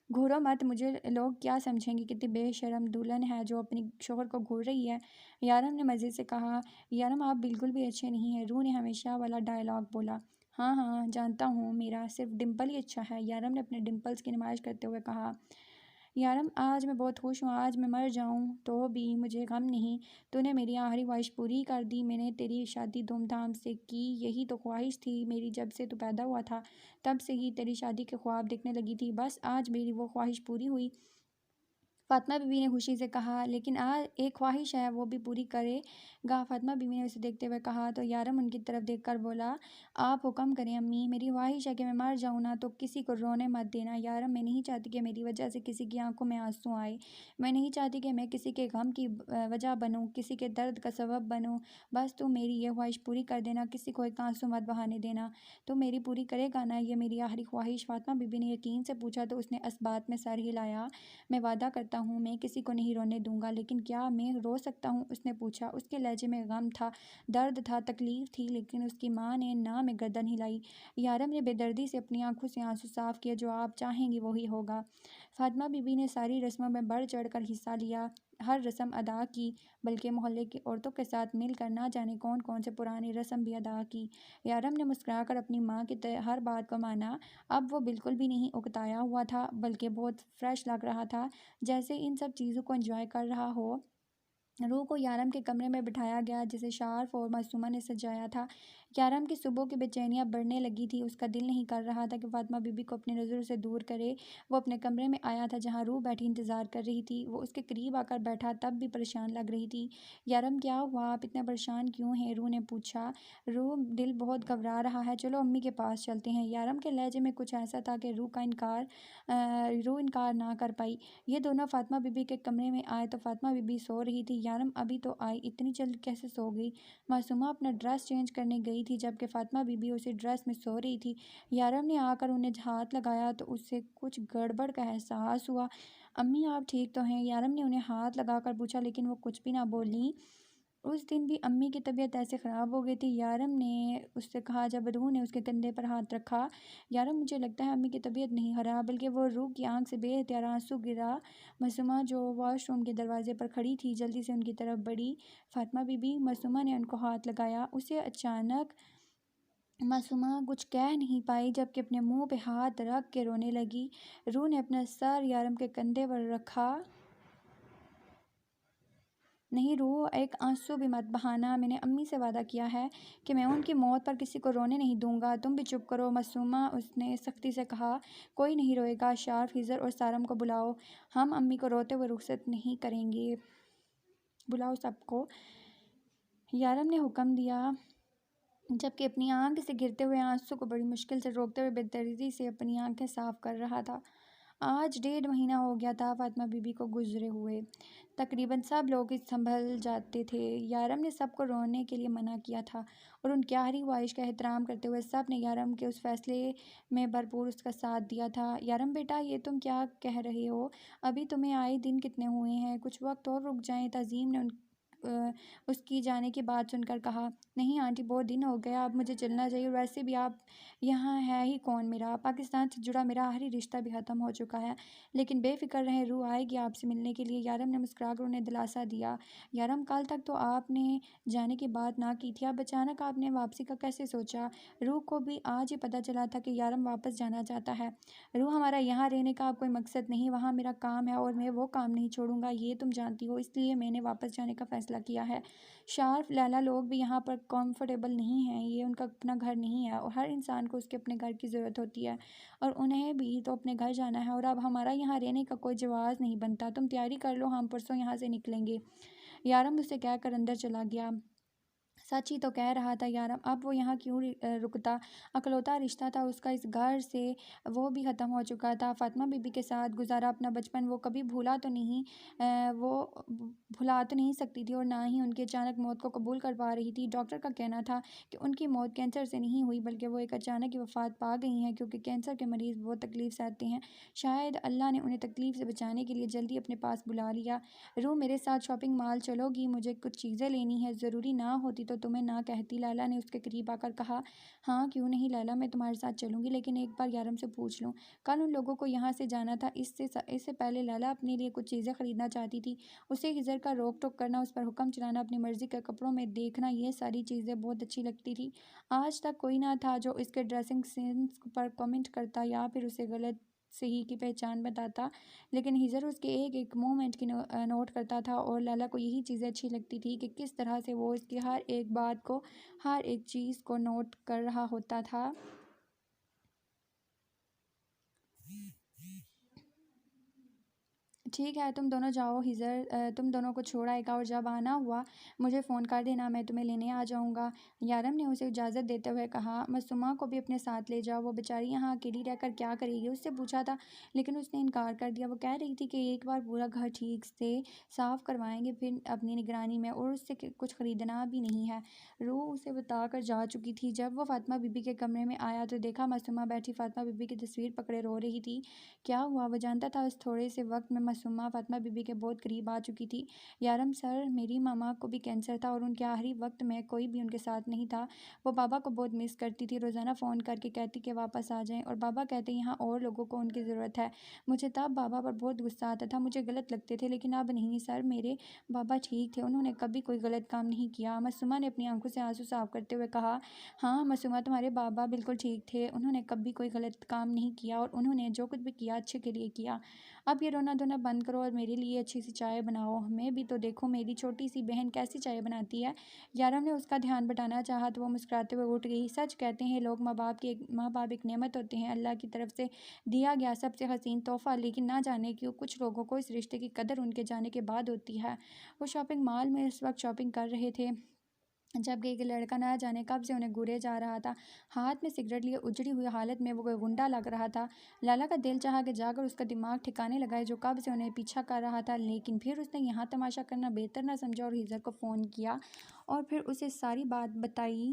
گھورو مت، مجھے لوگ کیا سمجھیں گے، کتنی بے شرم دلہن ہے جو اپنی شوہر کو گھور رہی ہے، یارم نے مزے سے کہا۔ یارم آپ بالکل بھی اچھے نہیں ہیں، روح نے ہمیشہ والا ڈائیلاگ بولا۔ ہاں جانتا ہوں، میرا صرف ڈمپل ہی اچھا ہے، یارم نے اپنے ڈمپلز کی نمائش کرتے ہوئے کہا۔ یارم آج میں بہت خوش ہوں، آج میں مر جاؤں تو بھی مجھے غم نہیں، تو نے میری آخری خواہش پوری کر دی، میں نے تیری شادی دھوم دھام سے کی، یہی تو خواہش تھی میری، جب سے تو پیدا ہوا تھا تب سے ہی تیری شادی کے خواب دیکھنے لگی تھی، بس آج میری وہ خواہش پوری ہوئی۔ فاطمہ بی بی نے خوشی سے کہا، لیکن آج ایک خواہش ہے، وہ بھی پوری کرے گا؟ فاطمہ بی بی نے اسے دیکھتے ہوئے کہا تو یارم ان کی طرف دیکھ کر بولا، آپ حکم کریں امی، میری خواہش ہے کہ میں مر جاؤں نا تو کسی کو رونے مت دینا۔ یارم میں نہیں چاہتی کہ میری وجہ سے کسی کی آنکھوں میں آنسو آئے، میں نہیں چاہتی کہ میں کسی کے غم کی وجہ بنوں، کسی کے درد کا سبب بنوں، بس تم میری یہ خواہش پوری کر دینا، کسی کو ایک آنسو مت بہانے دینا، تم میری پوری کرے گا نا یہ میری آخری خواہش؟ فاطمہ بی بی نے یقین سے پوچھا تو اس نے اس بات میں سر ہلایا، میں وعدہ کرتا ہوں میں کسی کو نہیں رونے دوں گا، لیکن کیا میں رو سکتا ہوں؟ اس نے پوچھا۔ اس کے لہجے میں غم تھا، درد تھا، تکلیف تھی، لیکن اس کی ماں نے نہ میں گردن ہلائی۔ یارم نے بے دردی سے اپنی آنکھوں سے آنسو صاف کیے، جو آپ چاہیں گی وہی ہوگا۔ فاطمہ بی بی نے ساری رسموں میں بڑھ چڑھ کر حصہ لیا، ہر رسم ادا کی، بلکہ محلے کی عورتوں کے ساتھ مل کر نہ جانے کون کون سے پرانی رسم بھی ادا کی۔ یارم نے مسکرا کر اپنی ماں کی ہر بات کو مانا، اب وہ بالکل بھی نہیں اکتایا ہوا تھا، بلکہ بہت فریش لگ رہا تھا، جیسے ان سب چیزوں کو انجوائے کر رہا ہو۔ روح کو یارم کے کمرے میں بٹھایا گیا، جسے شارف اور معصومہ نے سجایا تھا۔ یارم کی صبح کی بے چینیاں بڑھنے لگی تھی، اس کا دل نہیں کر رہا تھا کہ فاطمہ بی بی کو اپنی نظروں سے دور کرے۔ وہ اپنے کمرے میں آیا تھا جہاں روح بیٹھی انتظار کر رہی تھی، وہ اس کے قریب آ کر بیٹھا، تب بھی پریشان لگ رہی تھی۔ یارم کیا ہوا، آپ اتنے پریشان کیوں ہیں؟ روح نے پوچھا۔ روح دل بہت گھبرا رہا ہے، چلو امی کے پاس چلتے ہیں۔ یارم کے لہجے میں کچھ ایسا تھا کہ روح انکار نہ کر پائی۔ یہ دونوں فاطمہ بی بی کے کمرے میں آئے تو فاطمہ بی بی سو رہی تھی۔ یارم ابھی تو آئی، اتنی جلد کیسے سو گئی؟ معصومہ اپنا ڈریس چینج کرنے گئی تھی، جبکہ فاطمہ بی بی اسی ڈریس میں سو رہی تھی۔ یارم نے آ کر انہیں ہاتھ لگایا تو اسے کچھ گڑبڑ کا احساس ہوا۔ امی آپ ٹھیک تو ہیں؟ یارم نے انہیں ہاتھ لگا کر پوچھا، لیکن وہ کچھ بھی نہ بولیں۔ اس دن بھی امی کی طبیعت ایسے خراب ہو گئی تھی، یارم نے اس سے کہا جب روح نے اس کے کندھے پر ہاتھ رکھا۔ یارم مجھے لگتا ہے امی کی طبیعت نہیں خراب، بلکہ وہ روح کی آنکھ سے بے اختیار آنسو گرا۔ معصومہ جو واش روم کے دروازے پر کھڑی تھی جلدی سے ان کی طرف بڑھی۔ فاطمہ بی بی، معصومہ نے ان کو ہاتھ لگایا۔ اسے اچانک معصومہ کچھ کہہ نہیں پائی، جبکہ اپنے منہ پہ ہاتھ رکھ کے رونے لگی۔ روح نے اپنا سر یارم کے کندھے پر رکھا۔ نہیں روح، ایک آنسو بھی مت بہانا، میں نے امی سے وعدہ کیا ہے کہ میں ان کی موت پر کسی کو رونے نہیں دوں گا، تم بھی چپ کرو معصومہ، اس نے سختی سے کہا۔ کوئی نہیں روئے گا، شارف، ہیزر اور سارم کو بلاؤ، ہم امی کو روتے ہوئے رخصت نہیں کریں گے، بلاؤ سب کو، یارم نے حکم دیا، جبکہ اپنی آنکھ سے گرتے ہوئے آنسو کو بڑی مشکل سے روکتے ہوئے بے دردی سے اپنی آنکھیں صاف کر رہا تھا۔ آج 1.5 مہینہ ہو گیا تھا فاطمہ بی بی کو گزرے ہوئے، تقریباً سب لوگ سنبھل جاتے تھے۔ یارم نے سب کو رونے کے لیے منع کیا تھا اور ان کی آخری خواہش کا احترام کرتے ہوئے سب نے یارم کے اس فیصلے میں بھرپور اس کا ساتھ دیا تھا۔ یارم بیٹا، یہ تم کیا کہہ رہے ہو؟ ابھی تمہیں آئے دن کتنے ہوئے ہیں، کچھ وقت اور رک جائیں۔ تعظیم نے اس کی جانے کی بات سن کر کہا، نہیں آنٹی، بہت دن ہو گیا، اب مجھے چلنا چاہیے، اور ویسے بھی آپ یہاں ہے ہی کون؟ میرا پاکستان سے جڑا میرا آخری رشتہ بھی ختم ہو چکا ہے، لیکن بے فکر رہیں، روح آئے گی آپ سے ملنے کے لیے۔ یارم نے مسکرا کر انہیں دلاسا دیا۔ یارم، کل تک تو آپ نے جانے کی بات نہ کی تھی، اب اچانک آپ نے واپسی کا کیسے سوچا؟ روح کو بھی آج ہی پتہ چلا تھا کہ یارم واپس جانا چاہتا ہے۔ روح، ہمارا یہاں رہنے کا اب کوئی مقصد نہیں، وہاں میرا کام ہے اور میں وہ کام نہیں چھوڑوں گا، یہ تم جانتی ہو، اس لیے میں نے واپس جانے کا فیصلہ کیا ہے۔ شارف، لیلا، لوگ بھی یہاں پر کمفرٹیبل نہیں ہیں، یہ ان کا اپنا گھر نہیں ہے، اور ہر انسان کو اس کے اپنے گھر کی ضرورت ہوتی ہے، اور انہیں بھی تو اپنے گھر جانا ہے، اور اب ہمارا یہاں رہنے کا کوئی جواز نہیں بنتا، تم تیاری کر لو، ہم پرسوں یہاں سے نکلیں گے۔ یارم اسے کہہ کر اندر چلا گیا۔ سچ ہی تو کہہ رہا تھا یارم، اب وہ یہاں کیوں رکتا؟ اکلوتا رشتہ تھا اس کا اس گھر سے، وہ بھی ختم ہو چکا تھا۔ فاطمہ بی بی کے ساتھ گزارا اپنا بچپن وہ کبھی بھولا تو نہیں سکتی تھی، اور نہ ہی ان کی اچانک موت کو قبول کر پا رہی تھی۔ ڈاکٹر کا کہنا تھا کہ ان کی موت کینسر سے نہیں ہوئی، بلکہ وہ ایک اچانک ہی وفات پا گئی ہیں، کیونکہ کینسر کے مریض بہت تکلیف سہتے ہیں۔ شاید اللہ نے انہیں تکلیف سے بچانے کے لیے جلدی اپنے پاس بلا لیا۔ روح، میرے ساتھ شاپنگ مال چلو گی؟ مجھے کچھ چیزیں لینی ہیں، ضروری نہ ہوتی تو تمہیں نہ کہتی، لیلا نے اس کے قریب آ کر کہا۔ ہاں کیوں نہیں لیلا، میں تمہارے ساتھ چلوں گی، لیکن ایک بار یارم سے پوچھ لوں۔ کل ان لوگوں کو یہاں سے جانا تھا، اس سے پہلے لیلا اپنے لیے کچھ چیزیں خریدنا چاہتی تھی، اسے ہزر کا روک ٹوک کرنا، اس پر حکم چلانا، اپنی مرضی کے کپڑوں میں دیکھنا، یہ ساری چیزیں بہت اچھی لگتی تھی۔ آج تک کوئی نہ تھا جو اس کے ڈریسنگ سینس پر کمنٹ کرتا یا پھر اسے غلط صحیح کی پہچان بتاتا، لیکن ہزر اس کے ایک ایک مومنٹ کی نوٹ کرتا تھا، اور لیلا کو یہی چیزیں اچھی لگتی تھی کہ کس طرح سے وہ اس کی ہر ایک بات کو، ہر ایک چیز کو نوٹ کر رہا ہوتا تھا۔ ٹھیک ہے، تم دونوں جاؤ، ہزر تم دونوں کو چھوڑ آئے گا، اور جب آنا ہوا مجھے فون کر دینا، میں تمہیں لینے آ جاؤں گا۔ یارم نے اسے اجازت دیتے ہوئے کہا، معصومہ کو بھی اپنے ساتھ لے جاؤ، وہ بیچاری یہاں اکیلی رہ کر کیا کرے گی؟ اس سے پوچھا تھا، لیکن اس نے انکار کر دیا۔ وہ کہہ رہی تھی کہ ایک بار پورا گھر ٹھیک سے صاف کروائیں گے، پھر اپنی نگرانی میں، اور اس سے کچھ خریدنا بھی نہیں ہے۔ روح اسے بتا کر جا چکی تھی۔ جب وہ فاطمہ بی بی کے کمرے میں آیا تو دیکھا معصومہ بیٹھی فاطمہ بی بی کی تصویر پکڑے رو رہی تھی۔ کیا ہوا؟ وہ جانتا تھا اس تھوڑے سے وقت میں معصومہ فاطمہ بی بی کے بہت قریب آ چکی تھی۔ یارم سر، میری ماما کو بھی کینسر تھا، اور ان کے آخری وقت میں کوئی بھی ان کے ساتھ نہیں تھا۔ وہ بابا کو بہت مس کرتی تھی، روزانہ فون کر کے کہتی کہ واپس آ جائیں، اور بابا کہتے یہاں اور لوگوں کو ان کی ضرورت ہے۔ مجھے تب بابا پر بہت غصہ آتا تھا، مجھے غلط لگتے تھے، لیکن اب نہیں سر، میرے بابا ٹھیک تھے، انہوں نے کبھی کوئی غلط کام نہیں کیا۔ معصومہ نے اپنی آنکھوں سے آنسو صاف کرتے ہوئے کہا، ہاں معصومہ، تمہارے بابا بالکل ٹھیک تھے، انہوں نے کبھی کوئی غلط کام نہیں کیا، اور انہوں نے جو کچھ بھی کیا اچھے کے لیے کیا۔ اب یہ رونا دھونا بند کرو اور میرے لیے اچھی سی چائے بناؤ، ہمیں بھی تو دیکھو میری چھوٹی سی بہن کیسی چائے بناتی ہے۔ یارم نے اس کا دھیان بٹانا چاہا تو وہ مسکراتے ہوئے اٹھ گئی۔ سچ کہتے ہیں لوگ، ماں باپ ایک نعمت ہوتے ہیں، اللہ کی طرف سے دیا گیا سب سے حسین تحفہ، لیکن نہ جانے کیوں کچھ لوگوں کو اس رشتے کی قدر ان کے جانے کے بعد ہوتی ہے۔ وہ شاپنگ مال میں اس وقت شاپنگ کر رہے تھے جبکہ ایک لڑکا نہ جانے کب سے انہیں گھورے جا رہا تھا، ہاتھ میں سگریٹ لیے اجڑی ہوئی حالت میں وہ کوئی غنڈہ لگ رہا تھا۔ لیلا کا دل چاہا کہ جا کر اس کا دماغ ٹھکانے لگائے جو کب سے انہیں پیچھا کر رہا تھا، لیکن پھر اس نے یہاں تماشا کرنا بہتر نہ سمجھا اور ہزر کو فون کیا اور پھر اسے ساری بات بتائی،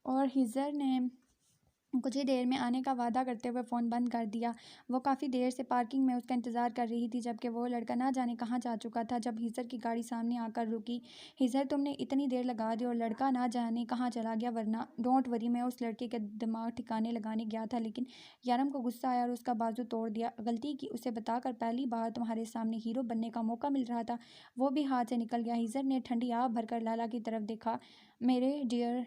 اور ہزر نے کچھ ہی دیر میں آنے کا وعدہ کرتے ہوئے فون بند کر دیا۔ وہ کافی دیر سے پارکنگ میں اس کا انتظار کر رہی تھی جبکہ وہ لڑکا نہ جانے کہاں جا چکا تھا۔ جب ہزر کی گاڑی سامنے آ کر رکی، ہزر تم نے اتنی دیر لگا دی اور لڑکا نہ جانے کہاں چلا گیا، ورنہ ڈونٹ وری، میں اس لڑکے کا دماغ ٹھکانے لگانے گیا تھا، لیکن یارم کو غصہ آیا اور اس کا بازو توڑ دیا۔ غلطی کی، اسے بتا کر پہلی بار تمہارے سامنے ہیرو بننے کا موقع مل رہا تھا، وہ بھی ہاتھ سے نکل گیا۔ ہزر نے ٹھنڈی آہ بھر کر لیلا کی طرف دیکھا، میرے ڈیئر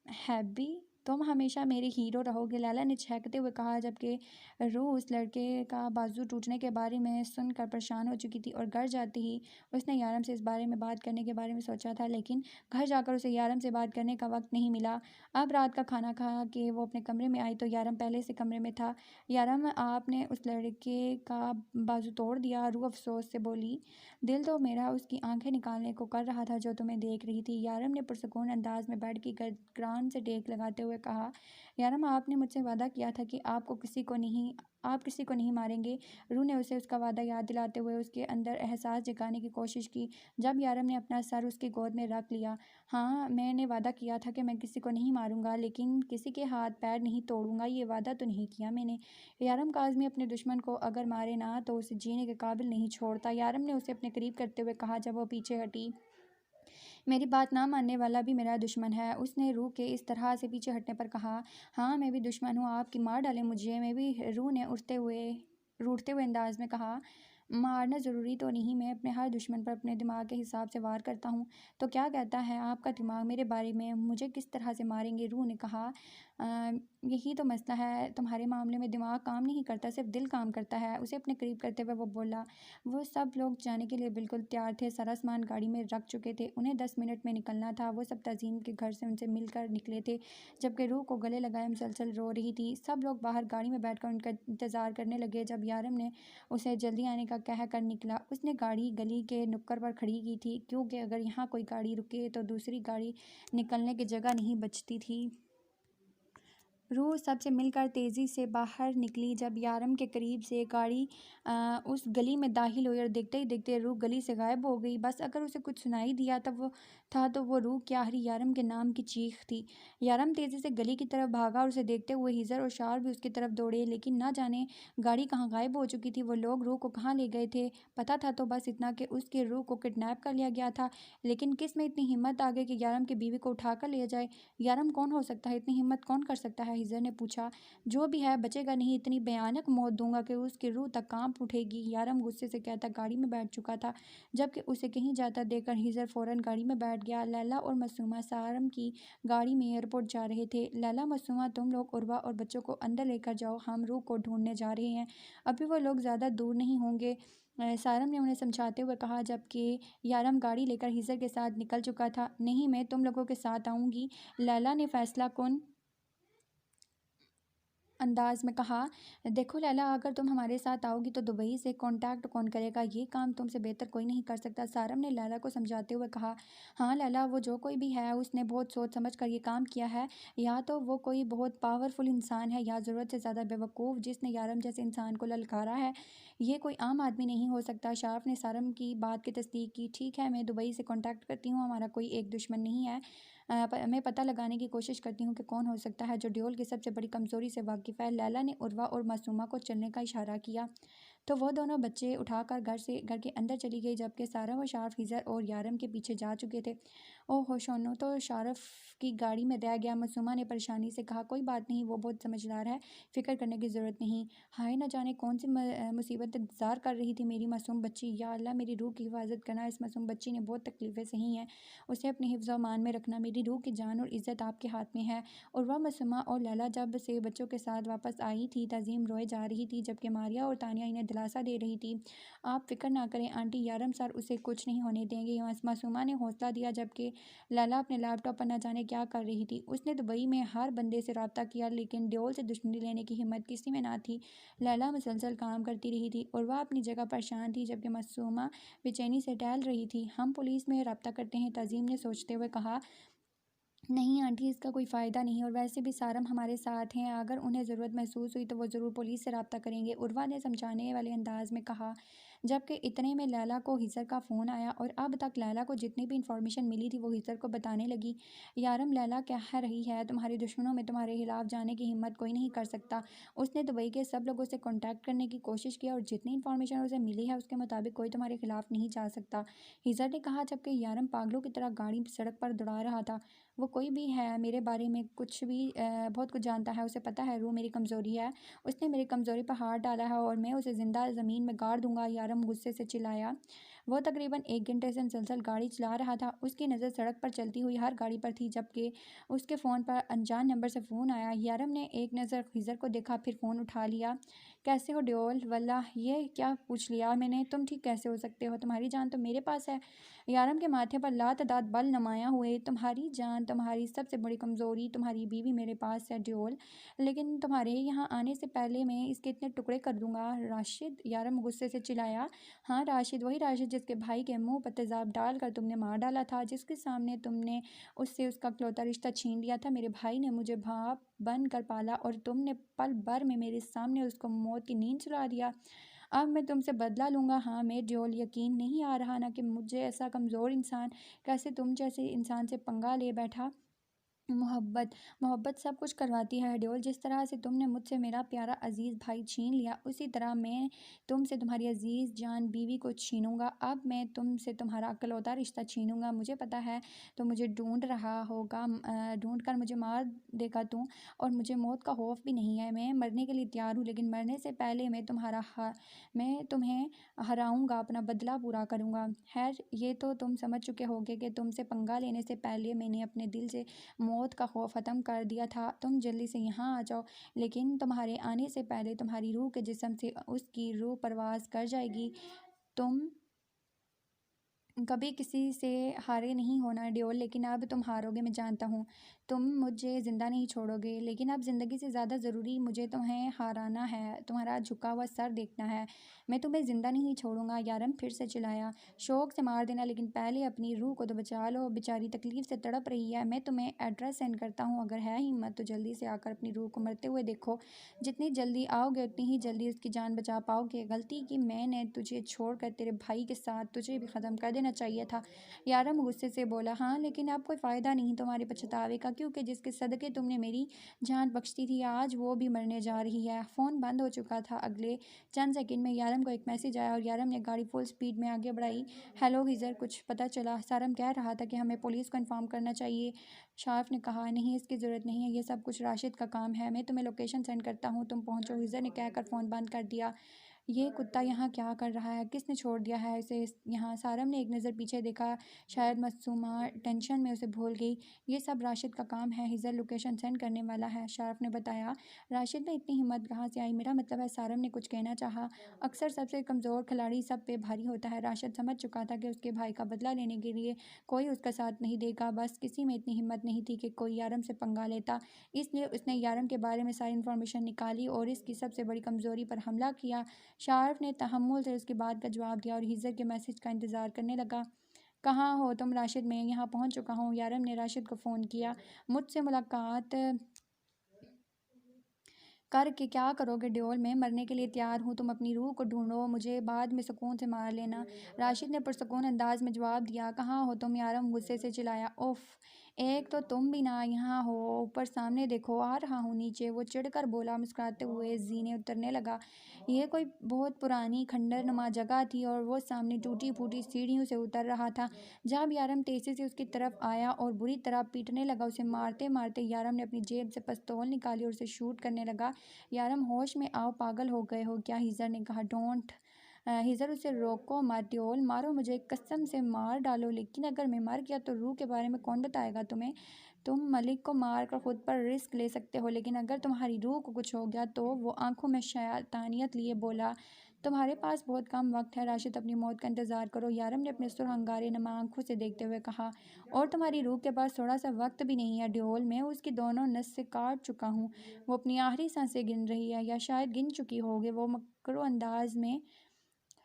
ہیبی، تم ہمیشہ میرے ہیرو رہو گے، لیلا نے چھینکتے ہوئے کہا، جبکہ روح اس لڑکے کا بازو ٹوٹنے کے بارے میں سن کر پریشان ہو چکی تھی، اور گھر جاتے ہی اس نے یارم سے اس بارے میں بات کرنے کے بارے میں سوچا تھا، لیکن گھر جا کر اسے یارم سے بات کرنے کا وقت نہیں ملا۔ اب رات کا کھانا کھا کے وہ اپنے کمرے میں آئی تو یارم پہلے سے کمرے میں تھا۔ یارم، آپ نے اس لڑکے کا بازو توڑ دیا، روح افسوس سے بولی، دل تو میرا اس کی آنکھیں نکالنے کو کر رہا تھا جو تمہیں دیکھ رہی تھی۔ یارم نے پرسکون انداز میں بیڈ کی گردان سے ٹیک لگاتے ہوئے ہوئے کہا، یارم آپ نے مجھ سے وعدہ کیا تھا کہ آپ کسی کو نہیں ماریں گے۔ روح نے اسے اس کا وعدہ یاد دلاتے ہوئے اس کے اندر احساس جگانے کی کوشش کی۔ جب یارم نے اپنا سر اس کی گود میں رکھ لیا، ہاں میں نے وعدہ کیا تھا کہ میں کسی کو نہیں ماروں گا، لیکن کسی کے ہاتھ پیر نہیں توڑوں گا، یہ وعدہ تو نہیں کیا میں نے۔ یارم کاظمی اپنے دشمن کو اگر مارے نہ تو اسے جینے کے قابل نہیں چھوڑتا، یارم نے اسے اپنے قریب کرتے ہوئے کہا جب وہ پیچھے ہٹی۔ میری بات نہ ماننے والا بھی میرا دشمن ہے، اس نے روح کے اس طرح سے پیچھے ہٹنے پر کہا۔ ہاں میں بھی دشمن ہوں، آپ کی مار ڈالیں مجھے، میں بھی، روح نے روٹھتے ہوئے انداز میں کہا۔ مارنا ضروری تو نہیں، میں اپنے ہر دشمن پر اپنے دماغ کے حساب سے وار کرتا ہوں۔ تو کیا کہتا ہے آپ کا دماغ میرے بارے میں؟ مجھے کس طرح سے ماریں گے؟ روح نے کہا، یہی تو مسئلہ ہے، تمہارے معاملے میں دماغ کام نہیں کرتا، صرف دل کام کرتا ہے۔ اسے اپنے قریب کرتے ہوئے وہ بولا۔ وہ سب لوگ جانے کے لیے بالکل تیار تھے، سارا سامان گاڑی میں رکھ چکے تھے، انہیں 10 منٹ میں نکلنا تھا۔ وہ سب تعظیم کے گھر سے ان سے مل کر نکلے تھے، جبکہ روح کو گلے لگائے مسلسل رو رہی تھی۔ سب لوگ باہر گاڑی میں بیٹھ کر ان کا انتظار کرنے لگے۔ جب یارم نے اسے جلدی آنے کا کہہ کر نکلا، اس نے گاڑی گلی کے نکڑ پر کھڑی کی تھی، کیونکہ اگر یہاں کوئی گاڑی رکے تو دوسری گاڑی نکلنے کی جگہ نہیں بچتی تھی۔ روح سب سے مل کر تیزی سے باہر نکلی۔ جب یارم کے قریب سے گاڑی اس گلی میں داخل ہوئی اور دیکھتے ہی دیکھتے روح گلی سے غائب ہو گئی۔ بس اگر اسے کچھ سنائی دیا تھا تو وہ روح کی آخری یارم کے نام کی چیخ تھی۔ یارم تیزی سے گلی کی طرف بھاگا اور اسے دیکھتے ہوئے ہیزر اور شار بھی اس کی طرف دوڑے، لیکن نہ جانے گاڑی کہاں غائب ہو چکی تھی، وہ لوگ روح کو کہاں لے گئے تھے۔ پتہ تھا تو بس اتنا کہ اس کی روح کو کڈنیپ کر لیا گیا تھا، لیکن کس میں اتنی ہمت آ گئی کہ یارم کی بیوی کو اٹھا کر لے جائے؟ یارم کون ہو سکتا ہے؟ اتنی ہمت کون کر سکتا ہے؟ ہیزر نے پوچھا۔ جو بھی ہے بچے گا نہیں، اتنی بھیانک موت دوں گا کہ اس کی روح تک کانپ اٹھے گی، یارم غصے سے کہتا گاڑی میں بیٹھ چکا تھا۔ جبکہ اسے کہیں جاتا دیکھ کر ہیزر فوراً گاڑی میں بیٹھ گیا۔ لیلی اور معصومہ سارم کی گاڑی میں ایئرپورٹ جا رہے تھے۔ لیلی، معصومہ تم لوگ عروہ اور بچوں کو اندر لے کر جاؤ، ہم روح کو ڈھونڈنے جا رہے ہیں، ابھی وہ لوگ زیادہ دور نہیں ہوں گے، سارم نے انہیں سمجھاتے ہوئے کہا، جبکہ یارم گاڑی لے کر ہیزر کے ساتھ نکل چکا تھا۔ نہیں، میں تم لوگوں کے ساتھ آؤں گی، لیلی نے فیصلہ کن انداز میں کہا۔ دیکھو لیلی، اگر تم ہمارے ساتھ آؤ گی تو دبئی سے کانٹیکٹ کون کرے گا؟ یہ کام تم سے بہتر کوئی نہیں کر سکتا، سارم نے لیلی کو سمجھاتے ہوئے کہا۔ ہاں لیلی، وہ جو کوئی بھی ہے اس نے بہت سوچ سمجھ کر یہ کام کیا ہے، یا تو وہ کوئی بہت پاورفل انسان ہے یا ضرورت سے زیادہ بیوقوف جس نے یارم جیسے انسان کو للکارا ہے، یہ کوئی عام آدمی نہیں ہو سکتا۔ شارف نے سارم کی بات کی تصدیق کی۔ ٹھیک ہے، میں دبئی سے کانٹیکٹ کرتی ہوں، ہمارا کوئی ایک دشمن نہیں ہے، میں پتہ لگانے کی کوشش کرتی ہوں کہ کون ہو سکتا ہے جو ڈیول کی سب سے بڑی کمزوری سے واقف ہے۔ لیلی نے عروہ اور معصومہ کو چلنے کا اشارہ کیا تو وہ دونوں بچے اٹھا کر گھر کے اندر چلی گئی، جبکہ سارم و شارف ہیزر اور یارم کے پیچھے جا چکے تھے۔ اوہ شونو تو شارف کی گاڑی میں رہ گیا، معصومہ نے پریشانی سے کہا۔ کوئی بات نہیں، وہ بہت سمجھدار ہے، فکر کرنے کی ضرورت نہیں۔ ہائے، نہ جانے کون سی مصیبت انتظار کر رہی تھی میری معصوم بچی، یا اللہ میری روح کی حفاظت کرنا، اس معصوم بچی نے بہت تکلیفیں سہی ہیں، اسے اپنے حفظ و امان میں رکھنا، میری روح کی جان اور عزت آپ کے ہاتھ میں ہے۔ عروہ، معصومہ اور لیلی جب سے بچوں کے ساتھ واپس آئی تھی، تعظیم روئے جا رہی تھی، جبکہ ماریا اور تانیہ انہیں دلاسا دے رہی تھی۔ آپ فکر نہ کریں آنٹی، یارم سر اسے کچھ نہیں ہونے دیں گے، معصومہ نے حوصلہ دیا، جبکہ لیلی اپنے لیپ ٹاپ پر نہ جانے کیا کر رہی تھی۔ اس نے دبئی میں ہر بندے سے رابطہ کیا، لیکن ڈیول سے دشمنی لینے کی ہمت کسی میں نہ تھی۔ لیلی مسلسل کام کرتی رہی تھی، عروہ اپنی جگہ پریشان تھی، جبکہ معصومہ بے چینی سے ٹہل رہی تھی۔ ہم پولیس میں رابطہ کرتے ہیں، تعظیم نے سوچتے ہوئے کہا۔ نہیں آنٹی، اس کا کوئی فائدہ نہیں، اور ویسے بھی سارم ہمارے ساتھ ہیں، اگر انہیں ضرورت محسوس ہوئی تو وہ ضرور پولیس سے رابطہ کریں گے، عروہ نے سمجھانے والے انداز میں کہا۔ جبکہ اتنے میں لیلی کو ہیزر کا فون آیا، اور اب تک لیلی کو جتنی بھی انفارمیشن ملی تھی وہ ہیزر کو بتانے لگی۔ یارم، لیلی کہہ رہی ہے تمہارے دشمنوں میں تمہارے خلاف جانے کی ہمت کوئی نہیں کر سکتا، اس نے دبئی کے سب لوگوں سے کانٹیکٹ کرنے کی کوشش کی اور جتنی انفارمیشن اسے ملی ہے اس کے مطابق کوئی تمہارے خلاف نہیں جا سکتا، ہیزر نے کہا، جبکہ یارم پاگلوں کی طرح گاڑی سڑک پر دوڑا رہا تھا۔ وہ کوئی بھی ہے میرے بارے میں بہت کچھ جانتا ہے، اسے پتہ ہے روح میری کمزوری ہے، اس نے میری کمزوری پر ہاتھ ڈالا ہے اور میں اسے زندہ زمین میں گاڑ دوں گا، یارم غصے سے چلایا۔ وہ تقریباً 1 گھنٹے سے مسلسل گاڑی چلا رہا تھا، اس کی نظر سڑک پر چلتی ہوئی ہر گاڑی پر تھی، جبکہ اس کے فون پر انجان نمبر سے فون آیا۔ یارم نے ایک نظر ہیزر کو دیکھا، پھر فون اٹھا لیا۔ کیسے ہو ڈیول؟ واللہ یہ کیا پوچھ لیا میں نے، تم ٹھیک کیسے ہو سکتے ہو؟ تمہاری جان تو میرے پاس ہے، یارم کے ماتھے پر لاتعداد بل نمایاں ہوئے۔ تمہاری جان، تمہاری سب سے بڑی کمزوری، تمہاری بیوی میرے پاس ہے ڈیول، لیکن تمہارے یہاں آنے سے پہلے میں اس کے اتنے ٹکڑے کر دوں گا، راشد، یارم غصے سے چلایا۔ ہاں راشد، وہی راشد جس کے بھائی کے منہ پر تیزاب ڈال کر تم نے مار ڈالا تھا، جس کے سامنے تم نے اس سے اس کا اکلوتا رشتہ چھین لیا تھا۔ میرے بھائی نے مجھے باپ بن کر پالا اور تم نے پل بھر میں میرے سامنے اس کو موت کی نیند سلا دیا۔ اب میں تم سے بدلہ لوں گا۔ ہاں میں ڈیول، یقین نہیں آ رہا نا کہ مجھے ایسا کمزور انسان کیسے تم جیسے انسان سے پنگا لے بیٹھا۔ محبت سب کچھ کرواتی ہے ڈیول۔ جس طرح سے تم نے مجھ سے میرا پیارا عزیز بھائی چھین لیا، اسی طرح میں تم سے تمہاری عزیز جان بیوی کو چھینوں گا۔ اب میں تم سے تمہارا اکلوتا رشتہ چھینوں گا۔ مجھے پتا ہے تو مجھے ڈھونڈ رہا ہوگا، ڈھونڈ کر مجھے مار دے گا تو، اور مجھے موت کا خوف بھی نہیں ہے۔ میں مرنے کے لیے تیار ہوں، لیکن مرنے سے پہلے میں تمہیں ہراؤں گا، اپنا بدلہ پورا کروں گا۔ خیر، یہ تو تم سمجھ چکے ہوگے کہ تم سے پنگا لینے سے پہلے میں نے اپنے دل سے موت کا خوف ختم کر دیا تھا۔ تم جلدی سے یہاں آ جاؤ، لیکن تمہارے آنے سے پہلے تمہاری روح کے جسم سے اس کی روح پرواز کر جائے گی۔ تم کبھی کسی سے ہارے نہیں ہونا ڈیول، لیکن اب تم ہارو گے، میں جانتا ہوں۔ تم مجھے زندہ نہیں چھوڑو گے، لیکن اب زندگی سے زیادہ ضروری مجھے تمہیں ہرانا ہے، تمہارا جھکا ہوا سر دیکھنا ہے۔ میں تمہیں زندہ نہیں چھوڑوں گا، یارم پھر سے چلایا۔ شوق سے مار دینا، لیکن پہلے اپنی روح کو تو بچا لو، بیچاری تکلیف سے تڑپ رہی ہے۔ میں تمہیں ایڈریس سینڈ کرتا ہوں، اگر ہے ہمت تو جلدی سے آ کر اپنی روح کو مرتے ہوئے دیکھو۔ جتنی جلدی آؤ گے اتنی ہی جلدی اس کی جان بچا پاؤ گے۔ غلطی کی میں نے تجھے چھوڑ کر تیرے بھائی کے ساتھ تجھے بھی ختم کر دینا چاہیے تھا۔ یارم غصے سے بولا، ہاں لیکن اب کوئی فائدہ نہیں تمہارے پچھتاوے کا، کیونکہ جس کے صدقے تم نے میری جان بخشی تھی آج وہ بھی مرنے جا رہی ہے۔ فون بند ہو چکا تھا۔ اگلے چند سیکنڈ میں یارم کو ایک میسج آیا اور یارم نے گاڑی فل سپیڈ میں آگے بڑھائی۔ ہیلو ہیزر، کچھ پتہ چلا؟ سارم کہہ رہا تھا کہ ہمیں پولیس کو انفارم کرنا چاہیے۔ شارف نے کہا، نہیں اس کی ضرورت نہیں ہے، یہ سب کچھ راشد کا کام ہے، میں تمہیں لوکیشن سینڈ کرتا ہوں، تم پہنچو۔ ہیزر نے کہہ کر فون بند کر دیا۔ یہ کتا یہاں کیا کر رہا ہے؟ کس نے چھوڑ دیا ہے اسے یہاں؟ سارم نے ایک نظر پیچھے دیکھا، شاید معصومہ ٹینشن میں اسے بھول گئی۔ یہ سب راشد کا کام ہے، ہیزر لوکیشن سینڈ کرنے والا ہے، شارف نے بتایا۔ راشد نے اتنی ہمت کہاں سے آئی؟ میرا مطلب ہے، سارم نے کچھ کہنا چاہا۔ اکثر سب سے کمزور کھلاڑی سب پہ بھاری ہوتا ہے۔ راشد سمجھ چکا تھا کہ اس کے بھائی کا بدلہ لینے کے لیے کوئی اس کا ساتھ نہیں دے گا، بس کسی میں اتنی ہمت نہیں تھی کہ کوئی یارم سے پنگا لیتا، اس لیے اس نے یارم کے بارے میں ساری انفارمیشن نکالی اور اس کی سب سے بڑی کمزوری پر حملہ کیا۔ شارف نے تحمل سے اس کی بات کا جواب دیا اور ہیزر کے میسج کا انتظار کرنے لگا۔ کہاں ہو تم راشد؟ میں یہاں پہنچ چکا ہوں۔ یارم نے راشد کو فون کیا۔ مجھ سے ملاقات کر کے کیا کرو گے ڈیول؟ میں مرنے کے لیے تیار ہوں، تم اپنی روح کو ڈھونڈو، مجھے بعد میں سکون سے مار لینا۔ راشد نے پرسکون انداز میں جواب دیا۔ کہاں ہو تم؟ یارم غصے سے چلایا۔ اوف، ایک تو تم بھی نہ یہاں ہو، اوپر سامنے دیکھو، آ رہا ہوں نیچے، وہ چڑھ کر بولا، مسکراتے ہوئے زینے اترنے لگا۔ یہ کوئی بہت پرانی کھنڈر نما جگہ تھی اور وہ سامنے ٹوٹی پھوٹی سیڑھیوں سے اتر رہا تھا۔ جب یارم تیزی سے اس کی طرف آیا اور بری طرح پیٹنے لگا، اسے مارتے مارتے یارم نے اپنی جیب سے پستول نکالی اور اسے شوٹ کرنے لگا۔ یارم ہوش میں آؤ، پاگل ہو گئے ہو کیا؟ ہیزر نے کہا۔ ڈونٹ ہیزر، اسے روکو مت ڈیول، مارو مجھے، قسم سے مار ڈالو، لیکن اگر میں مر گیا تو روح کے بارے میں کون بتائے گا تمہیں؟ تم ملک کو مار کر خود پر رسک لے سکتے ہو، لیکن اگر تمہاری روح کو کچھ ہو گیا تو؟ وہ آنکھوں میں شیطانیت لیے بولا۔ تمہارے پاس بہت کم وقت ہے راشد، اپنی موت کا انتظار کرو، یارم نے اپنے سرخ انگارے نما آنکھوں سے دیکھتے ہوئے کہا۔ اور تمہاری روح کے پاس تھوڑا سا وقت بھی نہیں ہے ڈیول، میں اس کی دونوں نسیں کاٹ چکا ہوں، وہ اپنی آخری سانسیں گن رہی ہے، یا شاید گن چکی ہوگی۔ وہ مکرو انداز میں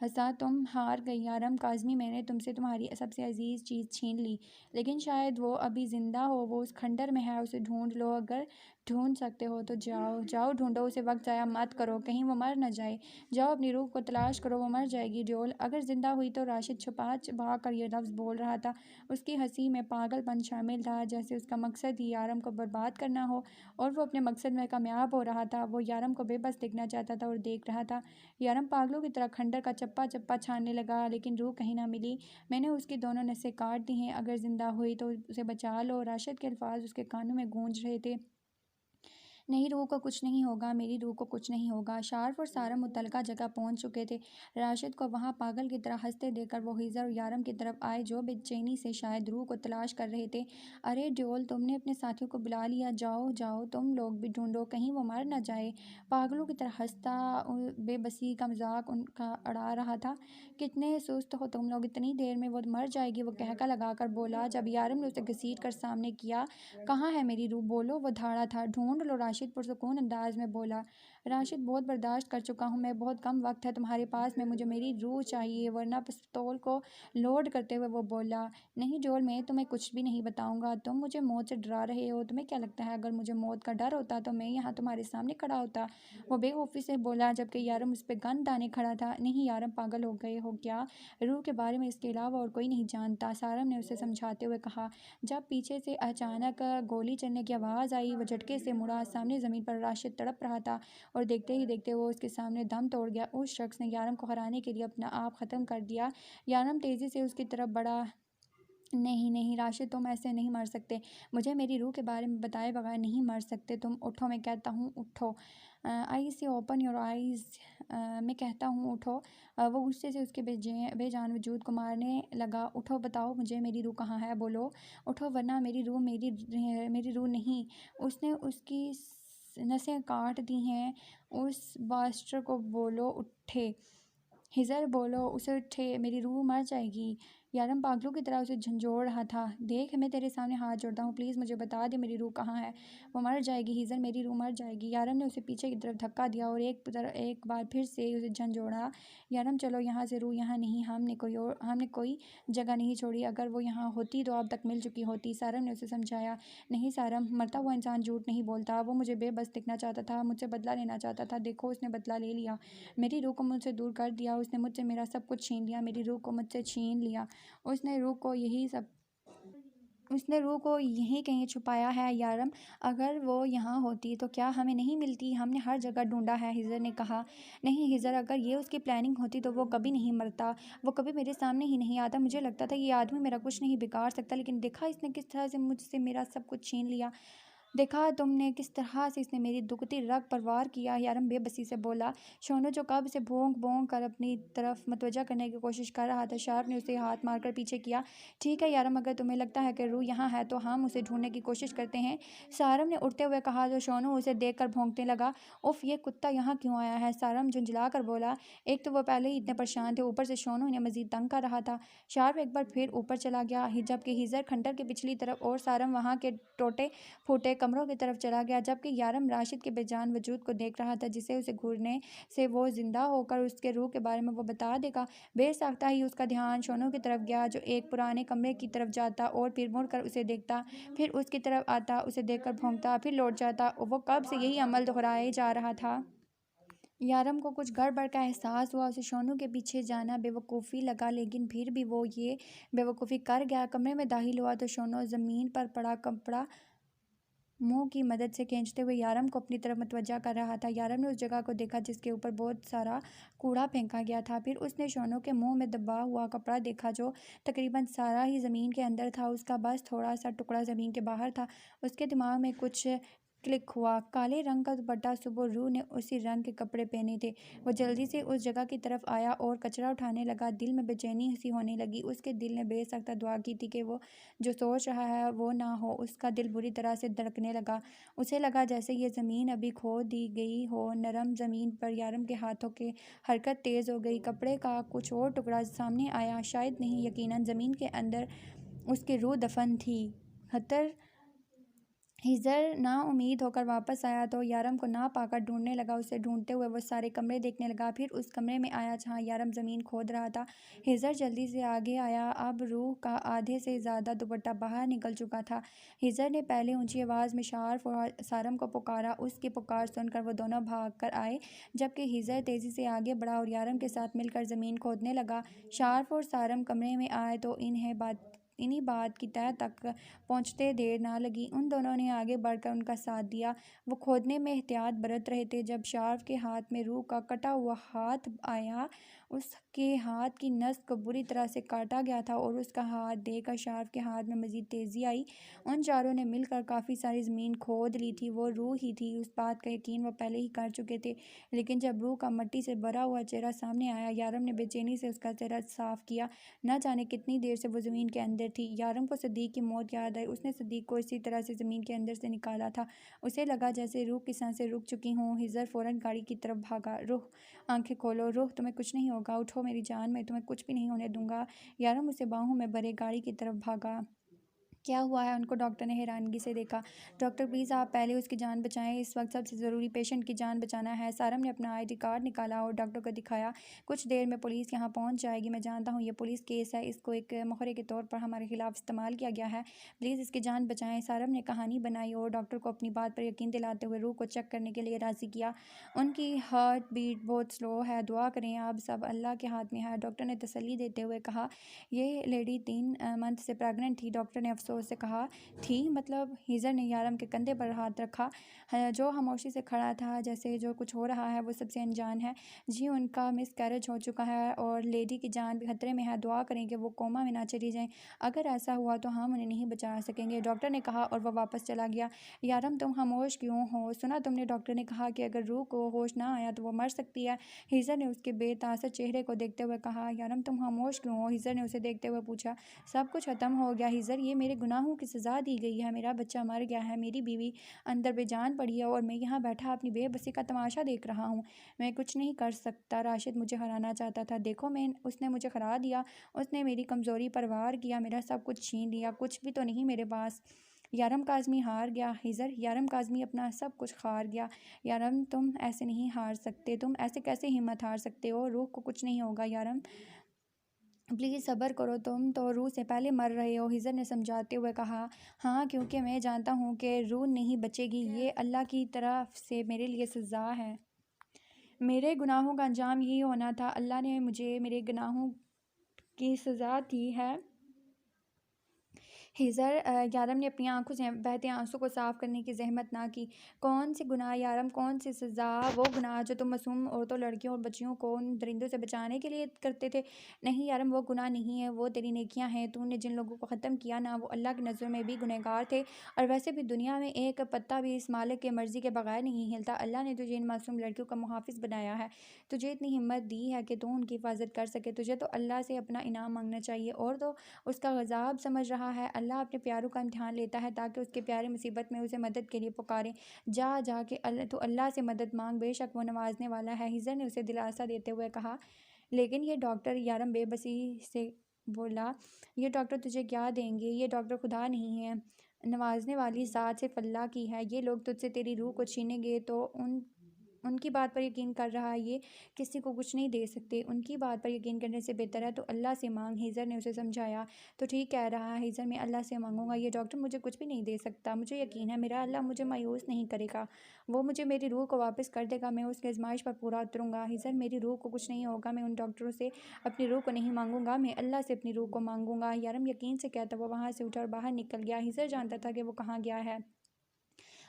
ہنسا۔ تم ہار گئی یارم کاظمی، میں نے تم سے تمہاری سب سے عزیز چیز چھین لی، لیکن شاید وہ ابھی زندہ ہو، وہ اس کھنڈر میں ہے، اسے ڈھونڈ لو، اگر ڈھونڈ سکتے ہو تو جاؤ جاؤ ڈھونڈو اسے، وقت ضائع مت کرو، کہیں وہ مر نہ جائے، جاؤ اپنی روح کو تلاش کرو، وہ مر جائے گی ڈیول اگر زندہ ہوئی تو۔ راشد چھپا چھپا کر یہ لفظ بول رہا تھا، اس کی ہنسی میں پاگل پن شامل تھا، جیسے اس کا مقصد ہی یارم کو برباد کرنا ہو اور وہ اپنے مقصد میں کامیاب ہو رہا تھا۔ وہ یارم کو بے بس دیکھنا چاہتا تھا اور دیکھ رہا تھا۔ یارم پاگلوں کی طرح کھنڈر کا چپا چپا چھاننے لگا، لیکن روح کہیں نہ ملی۔ میں نے اس کی دونوں نسیں کاٹ دی ہیں، اگر زندہ ہوئی تو اسے بچا لو۔ راشد کے الفاظ اس کے کانوں میں گونج رہے تھے۔ نہیں، روح کو کچھ نہیں ہوگا، میری روح کو کچھ نہیں ہوگا۔ شارف اور سارم متعلقہ جگہ پہنچ چکے تھے۔ راشد کو وہاں پاگل کی طرح ہنستے دیکھ کر وہ ہیزر اور یارم کی طرف آئے، جو بے چینی سے شاید روح کو تلاش کر رہے تھے۔ ارے ڈیول، تم نے اپنے ساتھیوں کو بلا لیا، جاؤ جاؤ تم لوگ بھی ڈھونڈو، کہیں وہ مر نہ جائے۔ پاگلوں کی طرح ہنستا بے بسی کا مذاق ان کا اڑا رہا تھا۔ کتنے سست ہو تم لوگ، اتنی دیر میں وہ مر جائے گی، وہ قہقہ لگا کر بولا، جب یارم نے اسے گھسیٹ کر سامنے کیا۔ کہاں ہے میری روح؟ بولو، وہ دھاڑا تھا۔ ڈھونڈ لو راشد راشد پرسکون انداز میں بولا۔ راشد بہت برداشت کر چکا ہوں میں، بہت کم وقت ہے تمہارے پاس میں، مجھے میری روح چاہیے ورنہ پستول کو لوڈ کرتے ہوئے وہ بولا۔ نہیں جوئل، میں تمہیں کچھ بھی نہیں بتاؤں گا، تم مجھے موت سے ڈرا رہے ہو، تمہیں کیا لگتا ہے اگر مجھے موت کا ڈر ہوتا تو میں یہاں تمہارے سامنے کھڑا ہوتا؟ وہ بے خوفی سے بولا جبکہ یارم اس پہ گن تانے کھڑا تھا۔ نہیں یارم، پاگل ہو گئے ہو کیا؟ روح کے بارے میں اس کے علاوہ اور کوئی نہیں جانتا، سارم نے اسے سمجھاتے ہوئے کہا۔ جب پیچھے سے اچانک گولی چلنے کی آواز آئی، وہ جھٹکے سے مڑا، سامنے زمین پر راشد تڑپ رہا تھا اور دیکھتے ہی دیکھتے وہ اس کے سامنے دم توڑ گیا۔ اس شخص نے یارم کو ہرانے کے لیے اپنا آپ ختم کر دیا۔ یارم تیزی سے اس کی طرف بڑھا۔ نہیں نہیں راشد، تم ایسے نہیں مر سکتے، مجھے میری روح کے بارے میں بتائے بغیر نہیں مر سکتے تم، اٹھو میں کہتا ہوں اٹھو۔ آئی سے اوپن یور آئیز، میں کہتا ہوں اٹھو۔ وہ غصے سے اس کے بے جان وجود کو مارنے لگا۔ اٹھو، بتاؤ مجھے میری روح کہاں ہے، بولو اٹھو ورنہ میری روح میری روح نہیں۔ اس نے اس کی نسیں کاٹ دی ہیں، اس باسٹر کو بولو اٹھے، ہزر بولو اسے اٹھے، میری روح مر جائے گی۔ یارم پاگلوں کی طرح اسے جھنجھوڑ رہا تھا۔ دیکھ، میں تیرے سامنے ہاتھ جوڑتا ہوں، پلیز مجھے بتا دے میری روح کہاں ہے۔ وہ مر جائے گی ہزر، میری روح مر جائے گی۔ یارم نے اسے پیچھے کی طرف دھکا دیا اور ایک بار پھر سے اسے جھنجھوڑا۔ یارم چلو یہاں سے، روح یہاں نہیں، ہم نے کوئی جگہ نہیں چھوڑی، اگر وہ یہاں ہوتی تو اب تک مل چکی ہوتی، سارم نے اسے سمجھایا۔ نہیں سارم، مرتا ہوا انسان جھوٹ نہیں بولتا، وہ مجھے بے بس دکھنا چاہتا تھا، مجھ سے بدلہ لینا چاہتا تھا، دیکھو اس نے بدلہ لے لیا، میری روح کو مجھ سے دور کر دیا، اس نے مجھ سے میرا سب کچھ چھین لیا، میری روح کو مجھ سے چھین لیا، اس نے روح کو یہیں کہیں چھپایا ہے۔ یارم، اگر وہ یہاں ہوتی تو کیا ہمیں نہیں ملتی، ہم نے ہر جگہ ڈھونڈا ہے، ہزر نے کہا۔ نہیں ہزر، اگر یہ اس کی پلاننگ ہوتی تو وہ کبھی نہیں مرتا، وہ کبھی میرے سامنے ہی نہیں آتا، مجھے لگتا تھا یہ آدمی میرا کچھ نہیں بگاڑ سکتا، لیکن دیکھا اس نے کس طرح سے مجھ سے میرا سب کچھ چھین لیا، دیکھا تم نے کس طرح سے اس نے میری دکھتی رگ پر وار کیا۔ یارم بے بسی سے بولا۔ شونو جو کب سے بھونک بھونک کر اپنی طرف متوجہ کرنے کی کوشش کر رہا تھا، شارپ نے اسے ہاتھ مار کر پیچھے کیا۔ ٹھیک ہے یارم، اگر تمہیں لگتا ہے کہ روح یہاں ہے تو ہم اسے ڈھونڈنے کی کوشش کرتے ہیں، سارم نے اٹھتے ہوئے کہا تو شونو اسے دیکھ کر بھونکنے لگا۔ اف، یہ کتا یہاں کیوں آیا ہے، سارم جھنجھلا کر بولا۔ ایک تو وہ پہلے ہی اتنے پریشان تھے، اوپر سے شونو انہیں مزید تنگ کر رہا تھا۔ شارپ ایک بار پھر اوپر چلا گیا جبکہ ہزر کھنڈر کی پچھلی طرف اور سارم وہاں کے ٹوٹے پھوٹے کمروں کی طرف چلا گیا، جبکہ یارم راشد کے بے جان وجود کو دیکھ رہا تھا جسے اسے گھورنے سے وہ زندہ ہو کر اس کے روح کے بارے میں وہ بتا دے گا۔ بے ساختہ ہی اس کا دھیان شونو کی طرف گیا جو ایک پرانے کمرے کی طرف جاتا اور پھر مڑ کر اسے دیکھتا، پھر اس کی طرف آتا، اسے دیکھ کر بھونکتا، پھر لوٹ جاتا، وہ کب سے یہی عمل دہرائے جا رہا تھا۔ یارم کو کچھ گڑبڑ کا احساس ہوا، اسے شونو کے پیچھے جانا بے وقوفی لگا، لیکن پھر بھی وہ یہ بے وقوفی کر گیا۔ کمرے میں داخل ہوا تو شونو زمین پر پڑا کپڑا منہ کی مدد سے کھینچتے ہوئے یارم کو اپنی طرف متوجہ کر رہا تھا۔ یارم نے اس جگہ کو دیکھا جس کے اوپر بہت سارا کوڑا پھینکا گیا تھا، پھر اس نے شونو کے منہ میں دبا ہوا کپڑا دیکھا جو تقریباً سارا ہی زمین کے اندر تھا، اس کا بس تھوڑا سا ٹکڑا زمین کے باہر تھا۔ اس کے دماغ میں کچھ کلک ہوا، کالے رنگ کا دوپٹہ، صبح روح نے اسی رنگ کے کپڑے پہنے تھے۔ وہ جلدی سے اس جگہ کی طرف آیا اور کچرا اٹھانے لگا، دل میں بے چینی سی ہونے لگی، اس کے دل نے بے سختہ دعا کی تھی کہ وہ جو سوچ رہا ہے وہ نہ ہو، اس کا دل بری طرح سے دھڑکنے لگا، اسے لگا جیسے یہ زمین ابھی کھود دی گئی ہو، نرم زمین پر یارم کے ہاتھوں کی حرکت تیز ہو گئی، کپڑے کا کچھ اور ٹکڑا سامنے آیا، شاید نہیں یقیناً زمین کے اندر اس کی روح دفن تھی۔ ہزر نا امید ہو کر واپس آیا تو یارم کو نہ پا کر ڈھونڈنے لگا، اسے ڈھونڈتے ہوئے وہ سارے کمرے دیکھنے لگا، پھر اس کمرے میں آیا جہاں یارم زمین کھود رہا تھا۔ ہزر جلدی سے آگے آیا، اب روح کا آدھے سے زیادہ دوپٹہ باہر نکل چکا تھا۔ ہزر نے پہلے اونچی آواز میں شارپ اور سارم کو پکارا، اس کی پکار سن کر وہ دونوں بھاگ کر آئے، جبکہ ہزر تیزی سے آگے بڑھا اور یارم کے ساتھ مل کر زمین کھودنے لگا۔ شارپ اور سارم کمرے میں آئے تو انہیں بات کی تہہ تک پہنچتے دیر نہ لگی، ان دونوں نے آگے بڑھ کر ان کا ساتھ دیا، وہ کھودنے میں احتیاط برت رہے تھے۔ جب شارپ کے ہاتھ میں روح کا کٹا ہوا ہاتھ آیا، اس کے ہاتھ کی نس کو بری طرح سے کاٹا گیا تھا اور اس کا ہاتھ دیکھ کر شارپ کے ہاتھ میں مزید تیزی آئی، ان چاروں نے مل کر کافی ساری زمین کھود لی تھی، وہ روح ہی تھی، اس بات کا یقین وہ پہلے ہی کر چکے تھے، لیکن جب روح کا مٹی سے بھرا ہوا چہرہ سامنے آیا، یارم نے بے چینی سے اس کا چہرہ صاف کیا، نہ جانے کتنی دیر سے وہ زمین کے اندر تھی۔ یارم کو صدیق کی موت یاد آئی، اس نے صدیق کو اسی طرح سے زمین کے اندر سے نکالا تھا، اسے لگا جیسے روح کی سانسیں رک چکی ہوں۔ ہزر فوراً گاڑی کی طرف بھاگا۔ روح، آنکھیں کھولو، روح تمہیں کچھ نہیں ہوگا، اٹھو میری جان، میں تمہیں کچھ بھی نہیں ہونے دوں گا۔ یارم اسے باہوں میں بھرے گاڑی کی طرف بھاگا۔ کیا ہوا ہے؟ ان کو ڈاکٹر نے حیرانگی سے دیکھا۔ ڈاکٹر پلیز آپ پہلے اس کی جان بچائیں، اس وقت سب سے ضروری پیشنٹ کی جان بچانا ہے۔ سارم نے اپنا ID کارڈ نکالا اور ڈاکٹر کو دکھایا۔ کچھ دیر میں پولیس یہاں پہنچ جائے گی۔ میں جانتا ہوں یہ پولیس کیس ہے، اس کو ایک مخرے کے طور پر ہمارے خلاف استعمال کیا گیا ہے، پلیز اس کی جان بچائیں۔ سارم نے کہانی بنائی اور ڈاکٹر کو اپنی بات پر یقین دلاتے ہوئے روح کو چیک کرنے کے لیے راضی کیا۔ ان کی ہارٹ بیٹ بہت سلو ہے، دعا کریں، اب سب اللہ کے ہاتھ میں ہے، ڈاکٹر نے تسلی دیتے ہوئے کہا۔ یہ لیڈی 3 منتھ سے پریگننٹ تھی، ڈاکٹر نے افسوس سے کہا۔ تھی مطلب؟ ہیزر نے یارم کے کندھے پر ہاتھ رکھا، جو خاموشی سے کھڑا تھا جیسے جو کچھ ہو رہا ہے وہ سب سے انجان ہے۔ جی ان کا مس کیریج ہو چکا ہے اور لیڈی کی جان بھی خطرے میں ہے، دعا کریں کہ وہ کوما میں نہ چلی جائیں، اگر ایسا ہوا تو ہم انہیں نہیں بچا سکیں گے، ڈاکٹر نے کہا اور وہ واپس چلا گیا۔ یارم تم خاموش کیوں ہو؟ سنا تم نے؟ ڈاکٹر نے کہا کہ اگر روح کو ہوش نہ آیا تو وہ مر سکتی ہے۔ ہیزر نے اس کے بے تاثر چہرے کو دیکھتے ہوئے کہا۔ یارم تم خاموش کیوں ہو؟ ہیزر نے اسے دیکھتے ہوئے پوچھا۔ سب کچھ ختم ہو گیا ہیزر، یہ میرے گناہوں کی سزا دی گئی ہے، میرا بچہ مر گیا ہے، میری بیوی اندر بے جان پڑی ہے اور میں یہاں بیٹھا اپنی بے بسی کا تماشا دیکھ رہا ہوں، میں کچھ نہیں کر سکتا۔ راشد مجھے ہرانا چاہتا تھا، دیکھو اس نے مجھے ہرا دیا، اس نے میری کمزوری پر وار کیا، میرا سب کچھ چھین لیا، کچھ بھی تو نہیں میرے پاس۔ یارم کاظمی ہار گیا ہیزر، یارم کاظمی اپنا سب کچھ ہار گیا۔ یارم تم ایسے نہیں ہار سکتے، تم ایسے کیسے ہمت ہار سکتے ہو؟ روح کو کچھ نہیں ہوگا یارم، پلیز صبر کرو، تم تو روح سے پہلے مر رہے ہو، ہیزر نے سمجھاتے ہوئے کہا۔ ہاں کیونکہ میں جانتا ہوں کہ روح نہیں بچے گی، یہ اللہ کی طرف سے میرے لیے سزا ہے، میرے گناہوں کا انجام یہی ہونا تھا، اللہ نے مجھے میرے گناہوں کی سزا دی ہے۔ ہیزر یارم نے اپنی آنکھوں سے بہتے آنسوں کو صاف کرنے کی زحمت نہ کی۔ کون سی گناہ یارم، کون سی سزا؟ وہ گناہ جو تم معصوم عورتوں، لڑکیوں اور بچیوں کو ان درندوں سے بچانے کے لیے کرتے تھے۔ نہیں یارم، وہ گناہ نہیں ہے، وہ تیری نیکیاں ہیں، تو نے جن لوگوں کو ختم کیا نا، وہ اللہ کی نظروں میں بھی گنہگار تھے، اور ویسے بھی دنیا میں ایک پتا بھی اس مالک کے مرضی کے بغیر نہیں ہلتا، اللہ نے تجھے ان معصوم لڑکیوں کا محافظ بنایا ہے، تجھے اتنی ہمت دی ہے کہ تو ان کی حفاظت کر سکے، تجھے تو اللہ سے اپنا انعام مانگنا چاہیے، اور تو اس کا غضب سمجھ رہا ہے، اللہ اپنے پیاروں کا امتحان لیتا ہے تاکہ اس کے پیارے مصیبت میں اسے مدد کے لیے پکاریں، جا کے تو اللہ سے مدد مانگ، بے شک وہ نوازنے والا ہے، ہیزر نے اسے دلاسا دیتے ہوئے کہا۔ لیکن یہ ڈاکٹر، یارم بے بسی سے بولا، یہ ڈاکٹر تجھے کیا دیں گے؟ یہ ڈاکٹر خدا نہیں ہے، نوازنے والی ذات صرف اللہ کی ہے، یہ لوگ تجھ سے تیری روح کو چھینیں گے تو ان کی بات پر یقین کر رہا ہے، یہ کسی کو کچھ نہیں دے سکتے، ان کی بات پر یقین کرنے سے بہتر ہے تو اللہ سے مانگ، ہیزر نے اسے سمجھایا۔ تو ٹھیک کہہ رہا ہے ہیزر، میں اللہ سے مانگوں گا، یہ ڈاکٹر مجھے کچھ بھی نہیں دے سکتا، مجھے یقین ہے میرا اللہ مجھے مایوس نہیں کرے گا، وہ مجھے میری روح کو واپس کر دے گا، میں اس کی آزمائش پر پورا اتروں گا۔ ہیزر، میری روح کو کچھ نہیں ہوگا، میں ان ڈاکٹروں سے اپنی روح کو نہیں مانگوں گا، میں اللہ سے اپنی روح کو مانگوں گا۔ یارم یقین سے کہتا وہ وہاں سے اٹھا اور باہر نکل گیا، ہیزر جانتا تھا کہ وہ کہاں گیا ہے۔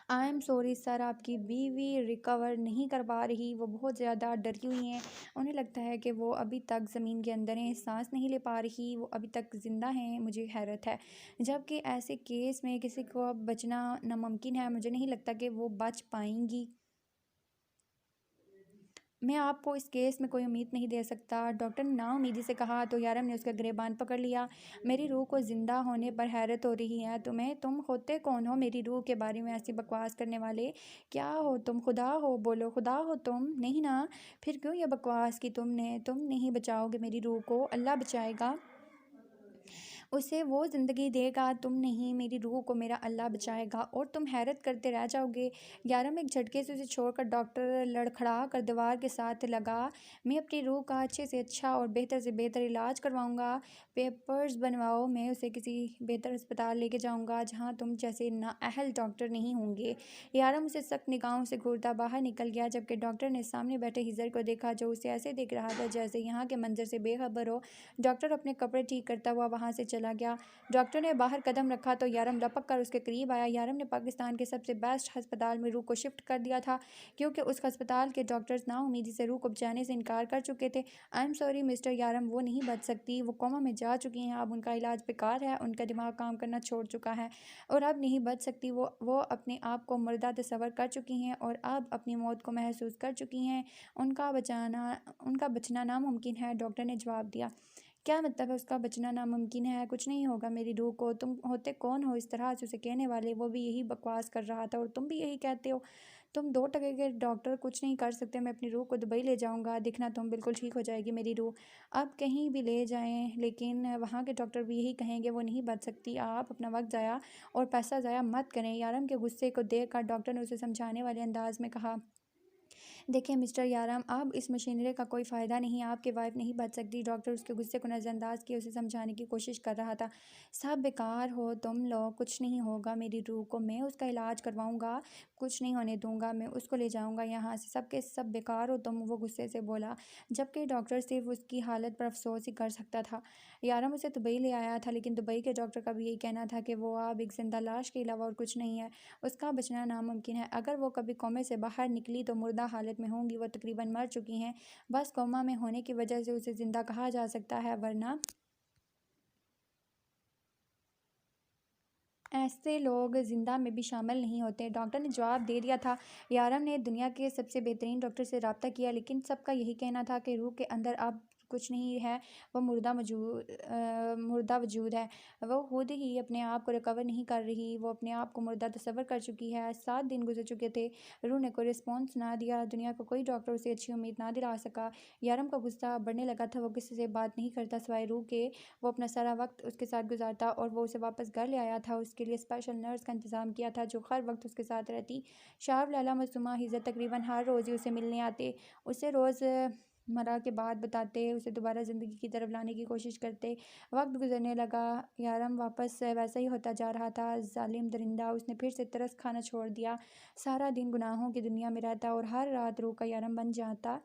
آئی ایم سوری سر، آپ کی بیوی ریکور نہیں کر پا رہی، وہ بہت زیادہ ڈری ہوئی ہیں، انہیں لگتا ہے کہ وہ ابھی تک زمین کے اندر ہیں، سانس نہیں لے پا رہی، وہ ابھی تک زندہ ہیں، مجھے حیرت ہے، جبکہ ایسے کیس میں کسی کو اب بچنا ناممکن ہے، مجھے نہیں لگتا کہ وہ بچ پائیں گی، میں آپ کو اس کیس میں کوئی امید نہیں دے سکتا، ڈاکٹر نے نا امیدی سے کہا۔ تو یارم نے اس کا گریبان پکڑ لیا۔ میری روح کو زندہ ہونے پر حیرت ہو رہی ہے تم ہوتے کون ہو میری روح کے بارے میں ایسی بکواس کرنے والے؟ کیا ہو تم؟ خدا ہو؟ بولو خدا ہو تم؟ نہیں نا، پھر کیوں یہ بکواس کی تم نے؟ تم نہیں بچاؤ گے میری روح کو، اللہ بچائے گا، اسے وہ زندگی دے گا، تم نہیں، میری روح کو میرا اللہ بچائے گا، اور تم حیرت کرتے رہ جاؤ گے۔ یارم ایک جھٹکے سے اسے چھوڑ کر ڈاکٹر لڑکھڑا کر دیوار کے ساتھ لگا۔ میں اپنی روح کا اچھے سے اچھا اور بہتر سے بہتر علاج کرواؤں گا، پیپرز بنواؤ، میں اسے کسی بہتر ہسپتال لے کے جاؤں گا جہاں تم جیسے نااہل ڈاکٹر نہیں ہوں گے۔ یارم اسے سخت نگاہوں سے گھورتا باہر نکل گیا، جبکہ ڈاکٹر نے سامنے بیٹھے ہیزر کو دیکھا جو اسے ایسے دیکھ رہا تھا جیسے یہاں کے منظر سے بے خبر ہو۔ ڈاکٹر اپنے کپڑے ٹھیک کرتا ہوا وہاں سے چلا گیا۔ ڈاکٹر نے باہر قدم رکھا تو یارم لپک کر اس کے قریب آیا۔ یارم نے پاکستان کے سب سے بیسٹ ہسپتال میں روح کو شفٹ کر دیا تھا کیونکہ اس ہسپتال کے ڈاکٹرز نا امیدی سے روح کو بچانے سے انکار کر چکے تھے۔ آئی ایم سوری مسٹر یارم، وہ نہیں بچ سکتی، وہ کوما میں جا چکی ہیں، اب ان کا علاج بیکار ہے، ان کا دماغ کام کرنا چھوڑ چکا ہے اور اب نہیں بچ سکتی، وہ اپنے آپ کو مردہ تصور کر چکی ہیں اور اب اپنی موت کو محسوس کر چکی ہیں، ان کا بچنا ناممکن ہے، ڈاکٹر نے جواب دیا۔ کیا مطلب ہے اس کا بچنا ناممکن ہے؟ کچھ نہیں ہوگا میری روح کو، تم ہوتے کون ہو اس طرح سے اسے کہنے والے؟ وہ بھی یہی بکواس کر رہا تھا اور تم بھی یہی کہتے ہو، تم 2 ٹکے کے ڈاکٹر کچھ نہیں کر سکتے، میں اپنی روح کو دبئی لے جاؤں گا، دیکھنا تم بالکل ٹھیک ہو جائے گی میری روح۔ اب کہیں بھی لے جائیں لیکن وہاں کے ڈاکٹر بھی یہی کہیں گے وہ نہیں بچ سکتی، آپ اپنا وقت ضائع اور پیسہ ضائع مت کریں۔ یارم کے غصے کو دیکھ کر ڈاکٹر نے اسے سمجھانے والے انداز میں کہا، دیکھیں مسٹر یارم، اب اس مشینری کا کوئی فائدہ نہیں، آپ کی وائف نہیں بچ سکتی۔ ڈاکٹر اس کے غصے کو نظر انداز کیے اسے سمجھانے کی کوشش کر رہا تھا، سب بیکار ہو تم لوگ، کچھ نہیں ہوگا میری روح کو، میں اس کا علاج کرواؤں گا، کچھ نہیں ہونے دوں گا، میں اس کو لے جاؤں گا یہاں سے، سب کے سب بیکار ہو تم، وہ غصے سے بولا، جبکہ ڈاکٹر صرف اس کی حالت پر افسوس ہی کر سکتا تھا۔ یارم اسے دبئی لے آیا تھا لیکن دبئی کے ڈاکٹر کا بھی یہی کہنا تھا کہ وہ اب ایک زندہ لاش کے علاوہ اور کچھ نہیں ہے، اس کا بچنا ناممکن ہے، اگر وہ کبھی کومے سے باہر نکلی تو مردہ حالت میں ہوں گی، وہ تقریباً مر چکی ہیں، بس کوما میں ہونے کی وجہ سے اسے زندہ کہا جا سکتا ہے، ورنہ ایسے لوگ زندہ میں بھی شامل نہیں ہوتے۔ ڈاکٹر نے جواب دے دیا تھا۔ یارم نے دنیا کے سب سے بہترین ڈاکٹر سے رابطہ کیا لیکن سب کا یہی کہنا تھا کہ روح کے اندر اب کچھ نہیں ہے، وہ مردہ وجود ہے، وہ خود ہی اپنے آپ کو ریکور نہیں کر رہی، وہ اپنے آپ کو مردہ تصور کر چکی ہے۔ 7 دن گزر چکے تھے، روح نے کوئی رسپانس نہ دیا، دنیا کا کوئی ڈاکٹر اسے اچھی امید نہ دلا سکا۔ یارم کا غصہ بڑھنے لگا تھا، وہ کسی سے بات نہیں کرتا سوائے روح کے، وہ اپنا سارا وقت اس کے ساتھ گزارتا اور وہ اسے واپس گھر لے آیا تھا، اس کے لیے اسپیشل نرس کا انتظام کیا تھا جو ہر وقت اس کے ساتھ رہتی، شارو، لیلا، معصومہ، حزت، تقریباً ہر روز ہی اسے ملنے آتے، اسے روز مرہ کے بعد بتاتے، اسے دوبارہ زندگی کی طرف لانے کی کوشش کرتے۔ وقت گزرنے لگا، یارم واپس ویسا ہی ہوتا جا رہا تھا، ظالم درندہ، اس نے پھر سے ترس کھانا چھوڑ دیا، سارا دن گناہوں کی دنیا میں رہتا اور ہر رات روح کا یارم بن جاتا۔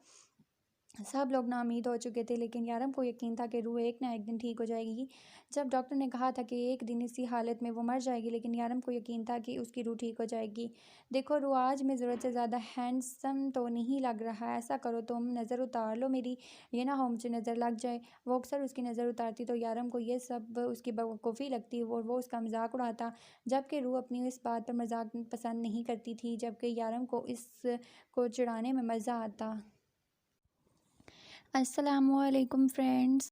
سب لوگ نا امید ہو چکے تھے لیکن یارم کو یقین تھا کہ روح ایک نہ ایک دن ٹھیک ہو جائے گی۔ جب ڈاکٹر نے کہا تھا کہ ایک دن اسی حالت میں وہ مر جائے گی لیکن یارم کو یقین تھا کہ اس کی روح ٹھیک ہو جائے گی۔ دیکھو روح، آج میں ضرورت سے زیادہ ہینڈسم تو نہیں لگ رہا، ایسا کرو تم نظر اتار لو میری، یہ نہ ہو مجھے نظر لگ جائے۔ وہ اکثر اس کی نظر اتارتی تو یارم کو یہ سب اس کی بیوقوفی لگتی اور وہ اس کا مذاق اڑاتا، جبکہ روح اپنی اس بات پر مذاق پسند نہیں کرتی تھی، جبکہ یارم کو اس کو چڑھانے میں مزہ آتا۔ السلام علیکم فرینڈز۔